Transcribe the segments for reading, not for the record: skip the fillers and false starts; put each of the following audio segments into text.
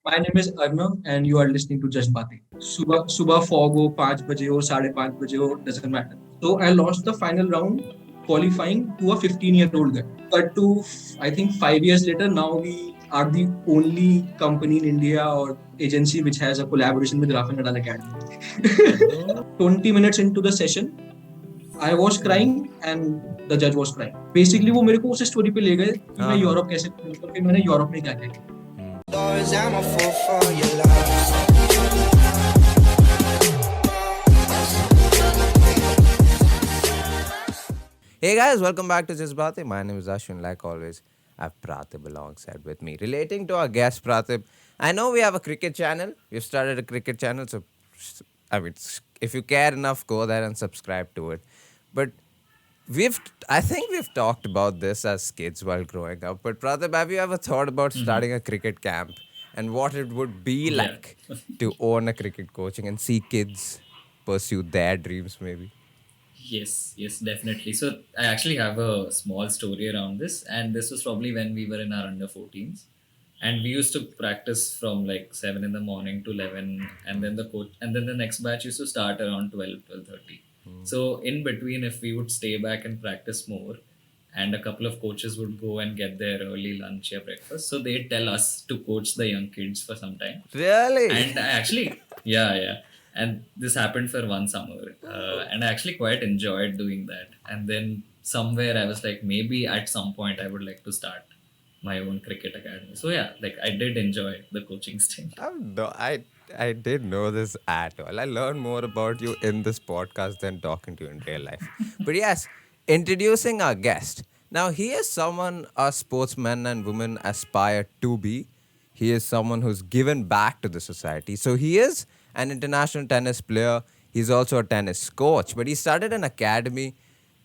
My name is Arnav and you are listening to Just Baatein. सुबह fog हो 5 बजे हो 5:30 बजे हो doesn't matter. So I launched the final round qualifying to a 15-year-old guy. But to I think 5 years later, now we are the only company in India or agency which has a collaboration with Rafa Nadal Academy. 20 minutes into the session, I was crying and the judge was crying. Basically वो मेरे को उस story पे ले गए कि मैं Europe कैसे पहुंचा, फिर मैंने यूरोप में क्या किया. I'm a fool for your love. Hey guys, welcome back to Just Baatein. My name is Ashwin. Like always, I have Pratib alongside with me. Relating to our guest Pratib, I know we have a cricket channel. We've started a cricket channel, so I mean, if you care enough, go there and subscribe to it. But I think we've talked about this as kids while growing up. But Pratib, have you ever thought about starting a cricket camp and what it would be like to own a cricket coaching and see kids pursue their dreams, maybe? Yes, definitely. So I actually have a small story around this, and this was probably when we were in our under 14s, and we used to practice from like 7 in the morning to 11, and then the next batch used to start around 12:30. So in between, if we would stay back and practice more, and a couple of coaches would go and get their early lunch or breakfast, so they'd tell us to coach the young kids for some time. Really? And I actually, yeah. And this happened for one summer. And I actually quite enjoyed doing that. And then somewhere I was like, maybe at some point I would like to start my own cricket academy. So yeah, like I did enjoy the coaching stint. I didn't know this at all. I learned more about you in this podcast than talking to you in real life. But yes, introducing our guest. Now, he is someone us sportsmen and women aspire to be. He is someone who's given back to the society. So he is an international tennis player. He's also a tennis coach. But he started an academy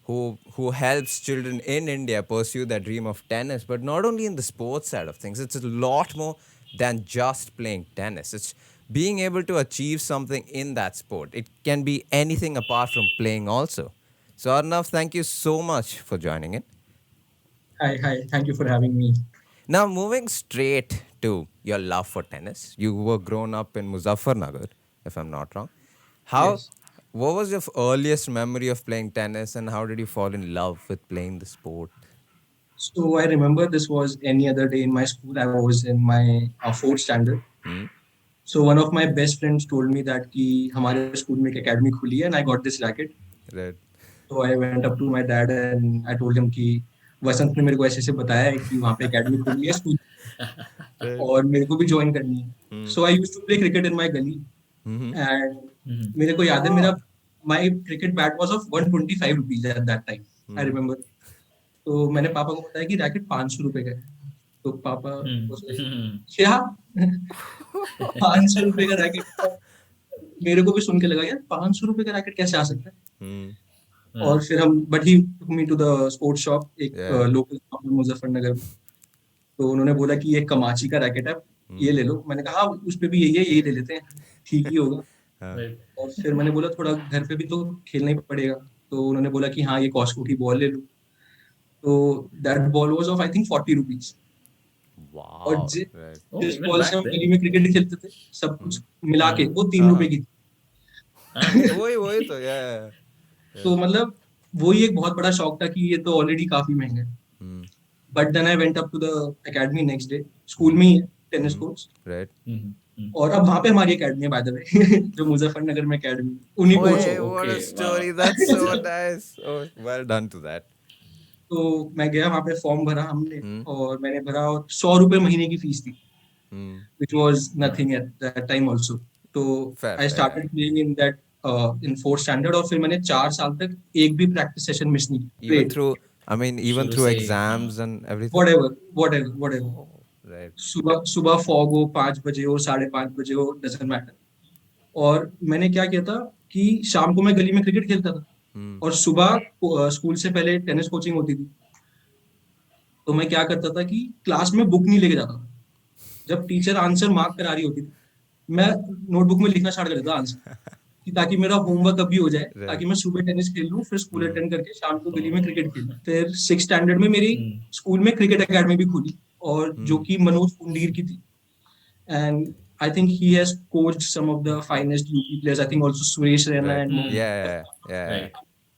who helps children in India pursue their dream of tennis, but not only in the sports side of things. It's a lot more than just playing tennis. It's being able to achieve something in that sport. It can be anything apart from playing also. So Arnav, thank you so much for joining in. Hi. Thank you for having me. Now, moving straight to your love for tennis. You were grown up in Muzaffarnagar, if I'm not wrong. Yes. What was your earliest memory of playing tennis and how did you fall in love with playing the sport? So I remember this was any other day in my school. I was in my fourth standard. So one of my best friends told me that कि हमारे school में एक academy खुली है and I got this racket. Right. So I went up to my dad and I told him कि वसंत ने मेरे को ऐसे बताया है कि वहाँ पे academy खुली है स्कूल और मेरे को भी join करनी है. So I used to play cricket in my gully and मेरे को याद है मेरा my cricket bat was of 125 rupees at that time. I remember. तो मैंने पापा को बताया कि रैकेट 500 रुपए का है. तो पापा क्या 500 रुपए का रैकेट. मेरे को भी सुन के लगा यार 500 रुपए का रैकेट कैसे आ सकता है. और फिर हम but he took me to the sports shop एक लोकल शॉप में मुजफ्फरनगर में. तो उन्होंने बोला कि ये कमाची का रैकेट है ये ले लो. मैंने कहा उस पे भी यही है यही ले लेते हैं ठीक ही होगा. और फिर मैंने बोला थोड़ा घर पे भी तो खेलना ही पड़ेगा. तो उन्होंने बोला कि हाँ ये कॉस्को की बॉल ले लो. तो that ball was of I think 40 rupees. और जिस बॉल से हम गली में क्रिकेट खेलते थे सब कुछ मिला के वो 3 रुपए की थी. वही तो यार. तो मतलब वही एक बहुत बड़ा शौक था कि ये तो ऑलरेडी काफी महंगा है. But then I went up to the academy next day. School में ही है टेनिस कोच. और अब वहाँ पे हमारी एकेडमी है बाय द वे जो मुजफ्फरनगर में एकेडमी उन्हीं कोच है. What a story. That's so nice. Oh, well done to that. तो मैं गया वहाँ पे फॉर्म भरा हमने और मैंने भरा और 100 रुपए महीने की फीस थी which was nothing at that time also. तो I started playing in that in fourth standard और फिर मैंने 4 साल तक एक भी प्रैक्टिस सेशन मिस नहीं किया. Even through exams and everything. Whatever. Right. सुबह फॉग हो 5 बजे हो 5:30 बजे हो doesn't matter. और मैंने क्या किया था कि शाम को मैं गली में क्रिकेट खेलता था और सुबह स्कूल से पहले टेनिस कोचिंग होती थी. तो मैं क्या करता था कि क्लास में बुक नहीं लेके जाता था. जब टीचर आंसर मार्क करा रही होती थी मैं नोटबुक में लिखना स्टार्ट कर देता आंसर कि ताकि मेरा होमवर्क अभी हो जाए ताकि मैं सुबह टेनिस खेल लूं फिर स्कूल अटेंड करके शाम को गली में क्रिकेट खेलूं. फिर 6th स्टैंडर्ड में मेरी स्कूल में क्रिकेट एकेडमी भी खुली और जो कि मनोज पुंडीर की थी. and I think he has coached some of the finest UP players. I think also Suresh Raina Right. and Mohammad. Yeah, yeah. Right.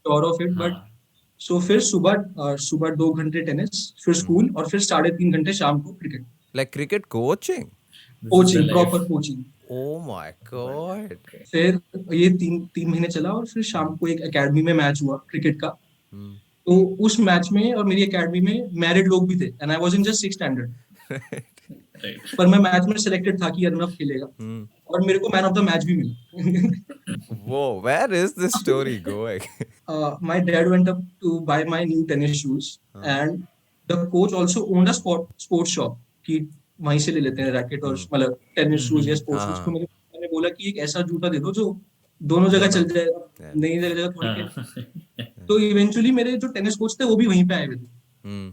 Sure of it, but हाँ. so फिर सुबह 2 घंटे टेनिस, फिर स्कूल, और फिर 3.5 घंटे शाम को cricket Like cricket coaching. This is the coaching, life. Proper coaching. Oh my God. Okay. फिर ये तीन महीने चला, और फिर शाम को एक एकेडमी में मैच हुआ क्रिकेट का. Hmm. तो उस मैच में और मेरी एकेडमी में मैरिड लोग भी थे, and I was in just 6 standard. Right. पर मैं मैच में सिलेक्टेड था कि अर्नव खेलेगा, और मेरे को मैन ऑफ द मैच भी मिला. Whoa, where is this story going? My dad went up to buy my new tennis shoes, and the coach also owned a sports shop कि वहीं से ले लेते हैं रैकेट और मतलब टेनिस शूज या स्पोर्ट्स शूज. तो मैंने बोला कि एक ऐसा जूता दे दो जो दोनों जगह चल जाएगा, नई जगह थोड़ी के. हाँ. तो इवेंचुअली मेरे जो टेनिस कोच थे वो भी वहीं पे आए हुए थे. Hmm.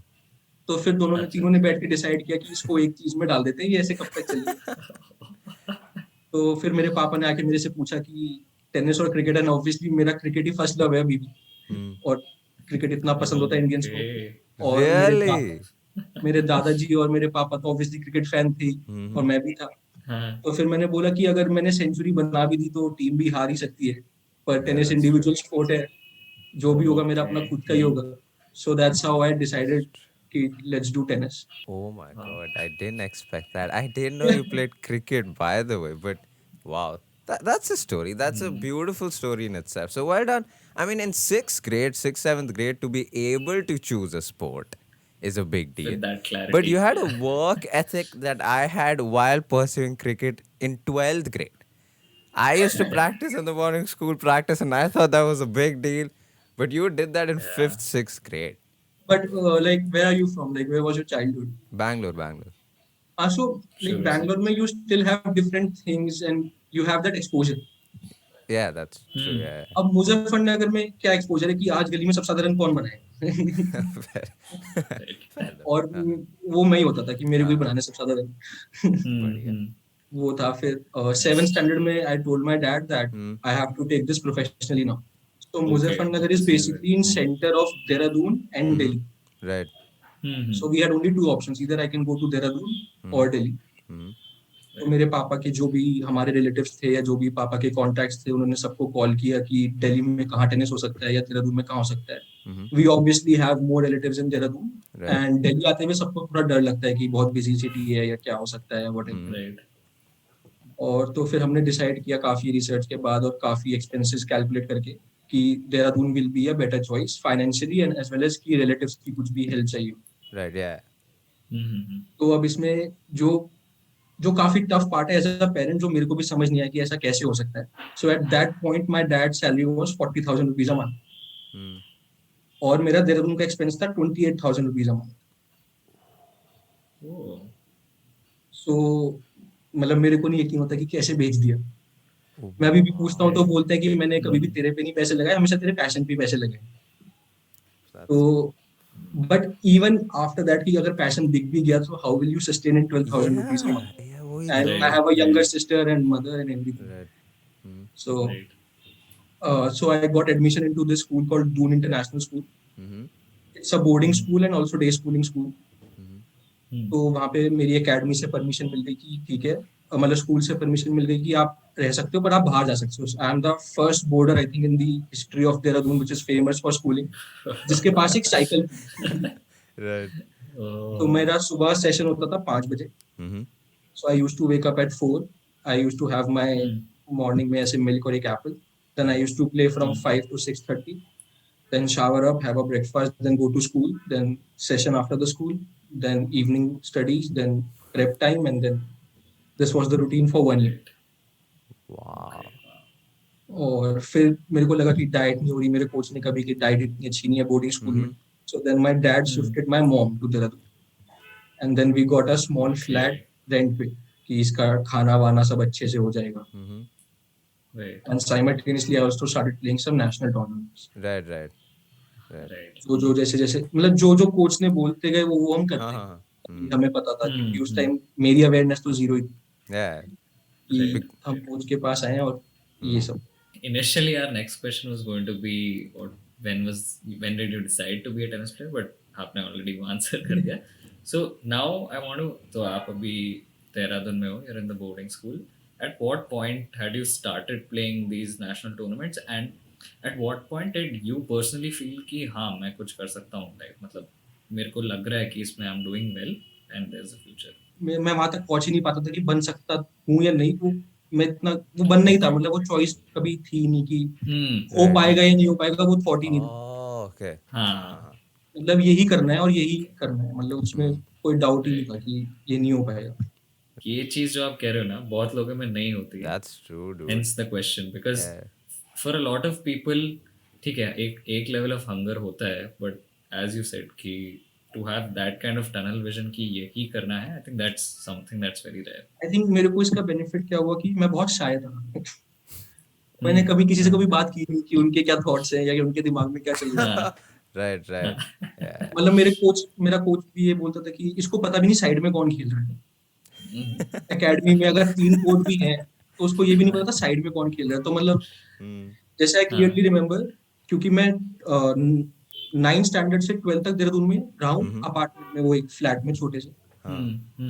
तो फिर तीनों ने बैठ के डिसाइड किया कि इसको एक चीज में डाल देते हैं, ये ऐसे कब तक चलेगा. तो फिर मेरे पापा ने आके मेरे से पूछा कि टेनिस और क्रिकेट, एंड ऑब्वियसली मेरा क्रिकेट ही फर्स्ट लव है अभी भी, और क्रिकेट इतना पसंद होता है इंडियंस को. Okay. और Really? मेरे दादाजी और मेरे पापा तो ऑब्वियसली क्रिकेट फैन थे, और मैं भी था. हाँ. तो फिर मैंने बोला कि अगर मैंने सेंचुरी बना भी दी तो टीम भी हार ही सकती है, पर टेनिस that's इंडिविजुअल स्पोर्ट है, जो भी होगा मेरा अपना Okay. खुद का ही होगा. So that's how I decided कि let's do tennis. Oh my God, I didn't expect that. I didn't know you played cricket, by the way, but wow. That's a story. That's a beautiful story in itself. So well done. I mean, in sixth grade, seventh grade, to be able to choose a sport is a big deal. With that clarity. But you had a work ethic that I had while pursuing cricket in 12th grade. I used to practice in the morning school practice, and I thought that was a big deal. But you did that in fifth, sixth grade. But like, where are you from? Like, where was your childhood? Bangalore. So like Sure. Bangalore में you still have different things and you have that exposure. Yeah, that's true. Yeah. अब मुजफ्फरनगर में क्या exposure है कि आज गली में सबसे ज्यादा रन कौन बनाए. और वो मैं ही होता था कि मेरे को ही बनाने सबसे ज्यादा रन. वो था. फिर 7th स्टैंडर्ड में I told my dad that I have to take this professionally now. So Muzaffarnagar is basically in center of Dehradun and Delhi. Right. So we had only 2 options, either I can go to Dehradun or Delhi. तो मेरे पापा के जो भी हमारे relatives थे या जो भी पापा के कॉन्टैक्ट्स थे, उन्होंने सबको कॉल किया कि दिल्ली में कहाँ टेनिस हो सकता है या देहरादून में कहाँ हो सकता है. We obviously have more relatives in Dehradun, and Delhi आते हुए सबको थोड़ा डर लगता है कि बहुत बिजी सिटी है या क्या हो सकता है व्हाटएवर. Right. और तो फिर हमने डिसाइड किया काफी रिसर्च के बाद और काफी एक्सपेंसेस कैलकुलेट करके कि Dehradun will be a better choice financially and as well as की रिलेटिव्स की कुछ भी हेल्प चाहिए. Right. Yeah. तो अब इसमें जो काफी टफ पार्ट है एज अ पेरेंट, जो मेरे को भी समझ नहीं आया कि ऐसा कैसे हो सकता है. So at that point my dad salary was 40,000 rupees a month, और मेरा देहरादून का एक्सपेंस था 28,000 rupees a month. Oh. So मतलब मेरे को नहीं यकीन होता कि कैसे भेज दिया. मैं अभी भी पूछता हूँ तो बोलते हैं कि मैंने कभी भी तेरे पे नहीं पैसे लगाए, हमेशा तेरे पैशन पे पैसे लगाए. तो बट इवन आफ्टर दैट कि अगर पैशन दिख भी गया तो how will you sustain in 12,000 rupees a month, Yeah. वही एंड तो. आई have a younger sister and mother and everything. Right. So Right. so I got admission into this school called Doon International School. It's a boarding school and also day schooling school. तो वहाँ पे मेरी academy से permission मिल गई कि ठीक है, मतलब स्कूल से परमिशन मिल गई कि आप रह सकते हो पर आप बाहर जा सकते हो. I am the first border I think in the history of Dehradun which is famous for schooling, जिसके पास एक साइकिल. Right. तो मेरा सुबह सेशन होता था 5 बजे. So I used to wake up at 4. I used to have my morning में ऐसे milk और एक apple. Then I used to play from 5 to 6:30. Then shower up, have a breakfast, then go to school. Then session after the school. Then evening studies. Then prep time, and then this was the routine for 1 year. Wow. और फिर मेरे को लगा कि diet नहीं हो रही. मेरे कोच ने कभी कि डाइट इतनी अच्छी नहीं है बोर्डिंग स्कूल में. So then my dad shifted my mom to Dehradun. And then we got a small flat rent पे कि इसका खाना वाना सब अच्छे से हो जाएगा. Right. And simultaneously I also started playing some national tournaments. Right. Right. जो जैसे मतलब जो कोच ने बोलते गए वो हम करते हैं. हाँ. हमें पता था कि उस टाइम मेरी अवेयरनेस तो जीरो ही थी Yeah. कि हम कोच के पास आए और ये सब. Initially, our next question was going to be, when did you decide to be a tennis player? But आपने already answer कर दिया. So now I want to, तो आप अभी Dehradun mein ho, you're in the boarding school. At what point had you started playing these national tournaments, and at what point did you personally feel कि हाँ मैं कुछ कर सकता हूँ, like मतलब मेरे को लग रहा है कि इसमें I'm doing well and there's a future. मैं वहां तक पहुंच ही नहीं पाता था कि बन सकता हूँ या नहीं। वो बन नहीं था, मतलब वो चॉइस कभी थी नहीं कि हो पाएगा या नहीं हो पाएगा, वो थॉट ही नहीं था। Oh, okay. हाँ मतलब यही करना है और यही करना है, मतलब उसमें कोई डाउट ही नहीं था कि ये नहीं हो पाएगा। ये चीज जो आप कह रहे हो ना बहुत लोगों में नहीं होती है। That's true, dude. Hence the question, because Yeah. for a lot of people, ठीक है, एक लेवल ऑफ हंगर होता है, बट एज यू सेड कि to have that kind of tunnel vision कि यही करना है, I think that's something that's very rare. I think मेरे को इसका बेनिफिट क्या हुआ कि मैं बहुत शाय था। मैंने कभी किसी से कभी बात की नहीं कि उनके क्या थॉट्स हैं या कि उनके दिमाग में क्या चल रहा है। Right. Yeah. मतलब मेरा कोच भी ये बोलता था कि इसको पता भी नहीं साइड में कौन खेल रहा है। एकेडमी में अगर 3 कोच भी हैं तो उसको ये भी नहीं पता था साइड में कौन खेल रहा है। तो मतलब जैसे आई क्लियरली रिमेम्बर, क्योंकि मैं 9th स्टैंडर्ड से 12th तक देहरादून में रहा हूँ, अपार्टमेंट में, वो एक फ्लैट में छोटे से।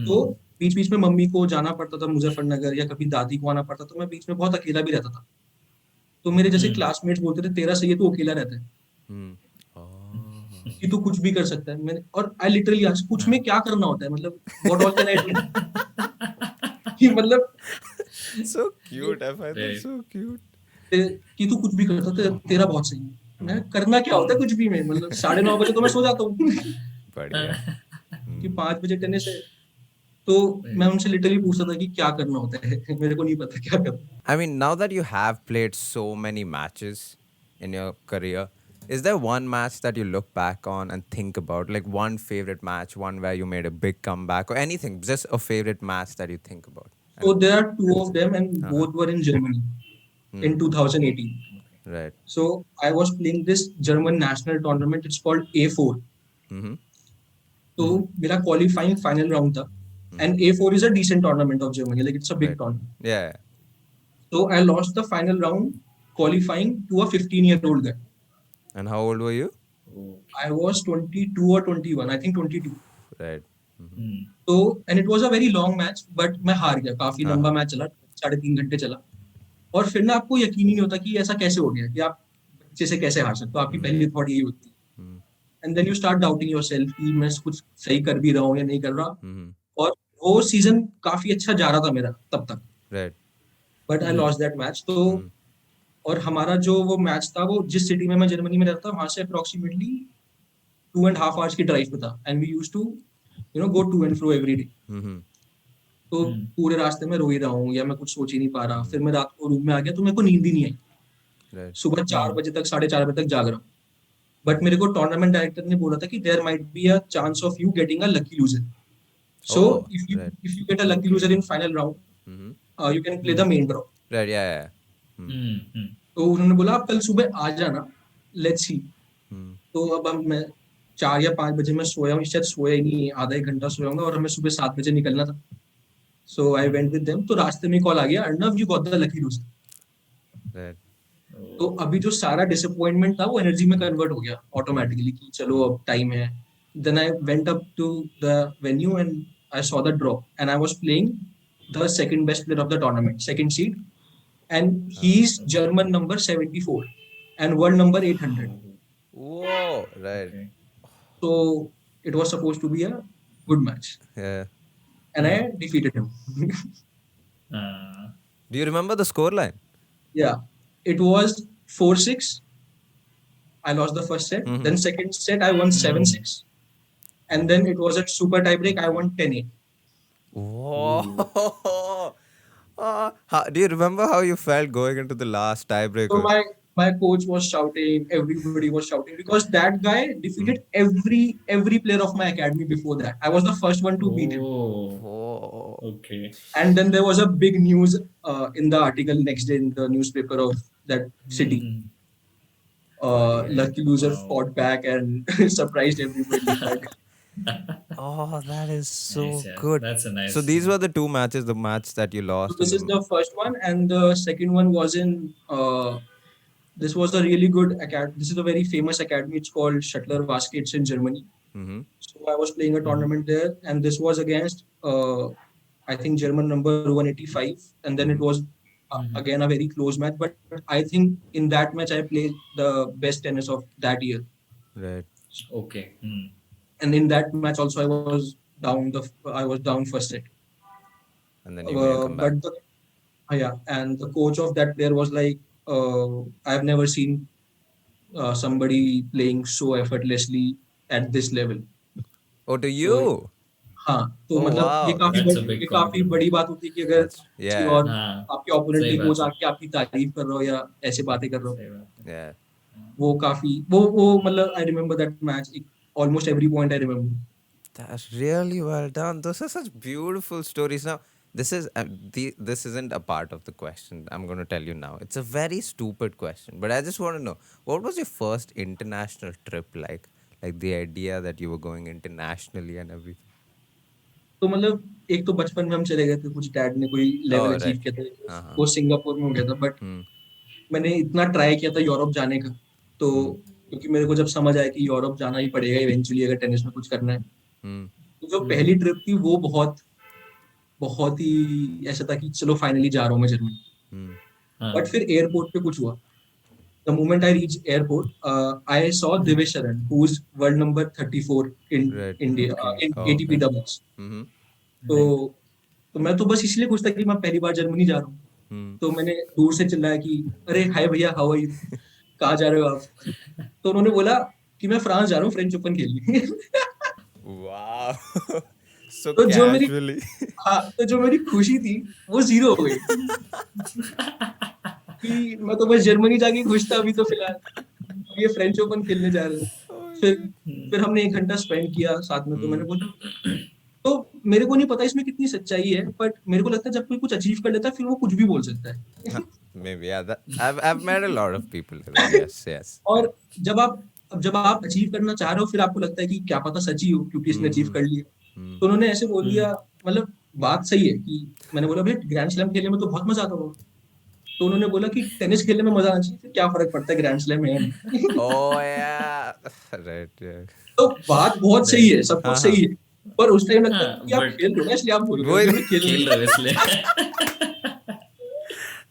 तो बीच बीच में मम्मी को जाना पड़ता था मुजफ्फरनगर या कभी दादी को आना पड़ता, तो मैं बीच में बहुत अकेला भी रहता था। तो मेरे जैसे क्लासमेट्स बोलते थे तेरा सही है, तू अकेला रहता है कि तू कुछ भी कर सकता है। मैंने और आई लिटरली आस्क्ड कुछ में क्या करना होता है, मतलब what all can I do कि मतलब So cute. I find that so cute. कि तू कुछ भी कर सकता है, तेरा बहुत सही है। मैं करना क्या होता है कुछ भी में, मतलब 9:30 बजे तो मैं सो जाता हूँ बढ़िया. कि 5 बजे टेनिस है। तो मैं उनसे लिटरली पूछता था कि क्या करना होता है, मेरे को नहीं पता क्या करना। I mean, now that you have played so many matches in your career, is there one match that you look back on and think about, like one favorite match, one where you made a big comeback or anything, just a favorite match that you think about? So there are 2 of them and both were in Germany in 2018. Right. So I was playing this German national tournament. It's called A4. तो मेरा qualifying final round था, and A4 is a decent tournament of Germany, like it's a big tournament. Yeah. So I lost the final round qualifying to a 15-year-old guy. And how old were you? I was 22 or 21, I think 22. Right. तो and it was a very long match, but मैं हार गया। काफी लंबा match चला, 3.5 घंटे चला। और फिर ना आपको यकीन ही नहीं होता कि ऐसा कैसे हो गया, कि आप बच्चे से कैसे हार सकते हो। आपकी पहली थॉट यही होती है, and then you start doubting yourself कि मैं कुछ सही कर भी रहा हूँ या नहीं कर रहा। और वो सीजन काफी अच्छा जा रहा था मेरा तब तक, Right. But I lost that match. तो और हमारा जो वो मैच था, वो जिस सिटी में मैं जर्मनी में रहता, वहां से अप्रोक्सीमेटली 2.5 hours की ड्राइव पे था, and we used to go to and fro every day. तो पूरे रास्ते में रो ही रहा हूँ या मैं कुछ सोच ही नहीं पा रहा। फिर मैं रात को रूम में आ गया तो मेरे को नींद ही नहीं आई। Right. सुबह 4 बजे तक, 4:30 बजे तक जाग रहा हूँ। बट मेरे को टूर्नामेंट डायरेक्टर ने बोला था कि there might be a chance of you getting a lucky loser. So Oh, if you right. Get a lucky loser in final round, you can play the main draw. Right. Yeah. तो उन्होंने बोला आप कल सुबह आ जाना, let's see. तो अब मैं 4 या 5 बजे मैं सोया हूँ, शायद सोया ही नहीं, आधा 1 घंटा सोया हूँ, और हमें सुबह 7 बजे निकलना था। सो आई वेंट विद देम। तो रास्ते में कॉल आ गया, Arnav you got the lucky loser. Right. तो अभी जो सारा डिसअपॉइंटमेंट था वो एनर्जी में कन्वर्ट हो गया ऑटोमेटिकली कि चलो अब टाइम है। Then I went up to the venue and I saw the draw, and I was playing the second best player of the tournament, second seed, and he is German number 74 and world number 800। Whoa. Right. Okay. So it was supposed to be a good match, Yeah. and I defeated him. Do you remember the scoreline? Yeah, it was 4-6. I lost the first set. Then second set I won 7-6, and then it was a super tiebreak. I won 10-8. Whoa. Do you remember how you felt going into the last So tiebreaker? my coach was shouting, everybody was shouting, because that guy defeated every player of my academy before that. I was the first one to beat him. Oh. Okay. And then there was a big news in the article next day in the newspaper of that city. Lucky loser fought back and surprised everybody. Oh, that is so Nice, yeah. good. That's a nice So these were the two matches, the match that you So lost. this and is the first one, and the second one was in. This was a really good academy. This is a very famous academy. It's called Shuttler Vasque. It's in Germany. So I was playing a tournament there, and this was against I think German number 185, and then it was again a very close match. But I think in that match I played the best tennis of that year, Right. Okay. Hmm. and in that match also I was down first set. And then you made a comeback. But yeah, and the coach of that player was like, I have never seen somebody playing so effortlessly at this level. Oh, to तो you. हाँ, तो Oh, मतलब wow. That's a big ये काफी compliment. बड़ी बात होती है कि अगर That's, किसी yeah. और हाँ, आपके ओपोनेंट सही के बात कोच है, आके आपकी तारीफ कर रहे हो या ऐसे बातें कर रहे हो, सही बात है. Yeah. वो काफी वो मतलब I remember that match, almost every point I remember. That's really well done. Those are such beautiful stories. Now, this isn't a part of the question. I'm going to tell you now. It's a very stupid question, but I just want to know what was your first international trip like? Like the idea that you were going internationally and everything. तो मतलब एक तो बचपन में हम चले गए थे, कुछ डैड ने कोई लेवल Oh, अचीव right. किया था, Uh-huh. वो सिंगापुर में हो गया था. But Hmm. मैंने इतना ट्राई किया था यूरोप जाने का, तो क्योंकि मेरे को जब समझ आया कि यूरोप जाना ही पड़ेगा इवेंचुअली अगर टेनिस में कुछ करना है, Hmm. तो जो पहली ट्रिप थी वो बहुत बहुत ही ऐसा था कि चलो फाइनली जा रहा हूँ मैं जर्मनी. Hmm. हाँ. बट फिर एयरपोर्ट पे कुछ हुआ. The moment I reached airport, I saw Divesh Sharan, who's world number 34 in Right. India, Okay. in Oh, ATP okay. doubles. Mm-hmm. तो Right. तो मैं तो बस इसलिए खुश था कि मैं पहली बार जर्मनी जा रहा हूँ. Hmm. तो मैंने दूर से चिल्लाया कि अरे हाय भैया, हाउ आर यू, कहाँ जा रहे हो आप. तो उन्होंने बोला कि मैं फ्रांस जा रहा हूँ फ्रेंच ओपन खेलने. Wow. So तो जो मेरी casually. हाँ, तो जो मेरी खुशी थी वो जीरो हो गई कि मैं तो बस जर्मनी जाके खुश था अभी तो फिलहाल, अब ये फ्रेंच ओपन खेलने जा रहे हैं. Oh, फिर shit. फिर हमने 1 घंटा स्पेंड किया साथ में. तो मैंने Hmm. बोला, तो मेरे को नहीं पता इसमें कितनी सच्चाई है, बट मेरे को लगता है जब कोई कुछ अचीव कर लेता है फिर वो कुछ भी बोल सकता है. Maybe, yeah. I've met a lot of people like that. Yes, yes. और जब आप अचीव करना चाह रहे हो फिर आपको लगता है कि क्या पता सच ही हो क्योंकि इसने अचीव Mm-hmm. कर लिया. Hmm. तो उन्होंने ऐसे बोल दिया, मतलब बात सही है कि मैंने बोला भैया ग्रैंड स्लैम खेलने में तो बहुत मजा आता होगा. तो उन्होंने बोला कि टेनिस खेलने में मजा आना चाहिए, फिर क्या फर्क पड़ता है ग्रैंड स्लैम है या नहीं. Oh, yeah. Right, yeah. तो बात बहुत सही है, सब कुछ हाँ, सही है, पर उस टाइम लगता है हाँ, कि आप but खेल रहे हो ना इसलिए आप बोल रहे हो वही- कि मैं खेल खेल रहा रहे हो इसलिए.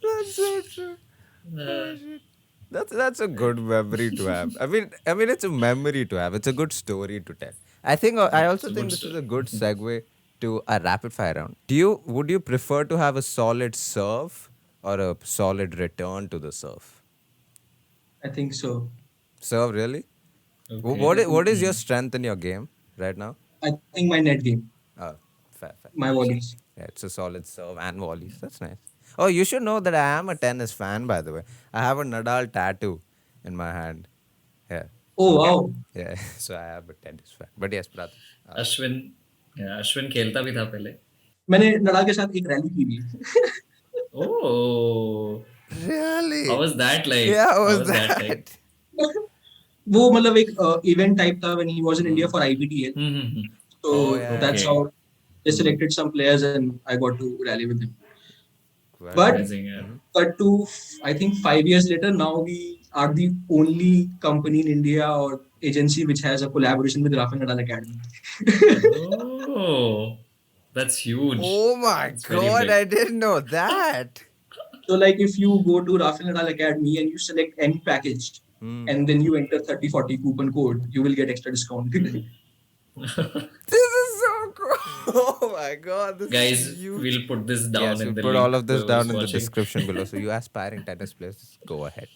That's so true. Oh, shit. That's a good memory to have. I mean, it's a memory to have. It's a good story to tell. I also It's a think good this is story. a good segue to a rapid fire round. Would you prefer to have a solid serve or a solid return to the serve? I think so. Serve, really? Okay. What is your strength in your game right now? I think my net game, Oh, fair. my volleys. Yeah, it's a solid serve and volleys. That's nice. Oh, you should know that I am a tennis fan, by the way. I have a Nadal tattoo in my hand. Yeah. Oh wow. Yeah. So I am a tennis fan. But yes, brother. Ashwin खेलता भी था पहले. मैंने Nadal के साथ एक rally की भी है. Oh, Really? how was that like? Yeah, how How was like? that? वो मतलब एक इवेंट टाइप था when he was in India for IBTL. Mm-hmm. So Oh, yeah. that's Okay. how they selected some players and I got to rally with him. Well, But Amazing, yeah. cut to I think 5 years later, now we are the only company in India or agency which has a collaboration with Rafael Nadal Academy. Oh, that's huge. oh my It's very god, big. I didn't know that. So like if you go to Rafael Nadal Academy and you select any package and then you enter 3040 coupon code, you will get extra discount. This is so cool. Oh my god, this Guys, is huge. we'll put this down Yes, in we'll the put link all of this for down who's in the watching. description below. So you aspiring tennis players, just go ahead.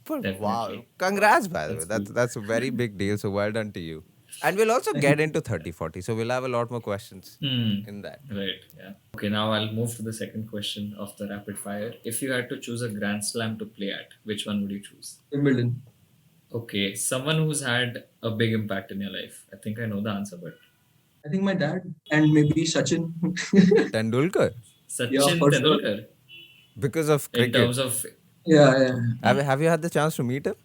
But wow, Definitely. congrats by the way. That's That's a very big deal. So well done to you. And we'll also get into 3040. So we'll have a lot more questions in that. Right, yeah. Okay, now I'll move to the second question of the rapid fire. If you had to choose a Grand Slam to play at, which one would you choose? Wimbledon. Okay, someone who's had a big impact in your life. I think I know the answer, but I think my dad and maybe Sachin. Tendulkar, Sachin for sure. Tendulkar. because of In cricket. terms of, Yeah. Have you had the chance to meet him?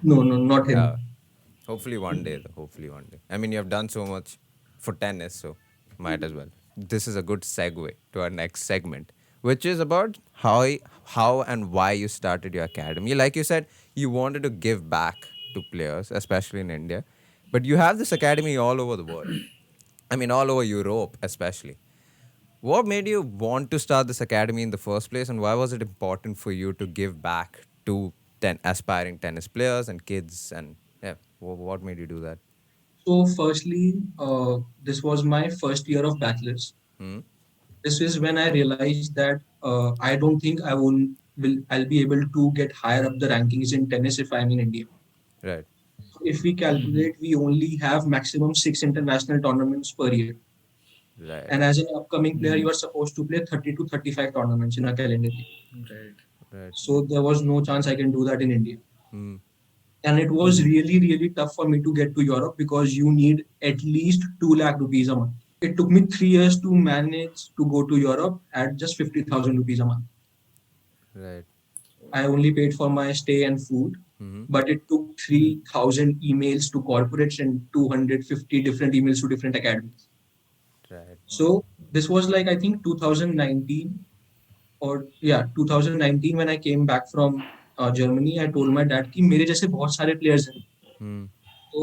No, not him. Yeah. Hopefully one day, though. Hopefully one day. I mean, you have done so much for tennis, so might as well. This is a good segue to our next segment, which is about how and why you started your academy. Like you said, you wanted to give back to players, especially in India, but you have this academy all over the world. I mean, all over Europe, especially. What made you want to start this academy in the first place, and why was it important for you to give back to aspiring tennis players and kids? And yeah, what made you do that? So firstly, this was my first year of bachelor's. Hmm? This is when I realized that I don't think I'll be able to get higher up the rankings in tennis if I'm in India. Right. If we calculate, we only have maximum 6 international tournaments per year. Right. And as an upcoming player, you are supposed to play 30 to 35 tournaments in a calendar year. Right. Right. So there was no chance I can do that in India. Hmm. And it was really, really tough for me to get to Europe because you need at least 2 lakh rupees a month. It took me 3 years to manage to go to Europe at just 50,000 rupees a month. Right. I only paid for my stay and food, Mhm. but it took 3,000 emails to corporates and 250 different emails to different academies. Right. So this was like, I think 2019 2019 when I came back from Germany. I told my dad कि मेरे जैसे बहुत सारे players हैं Hmm. तो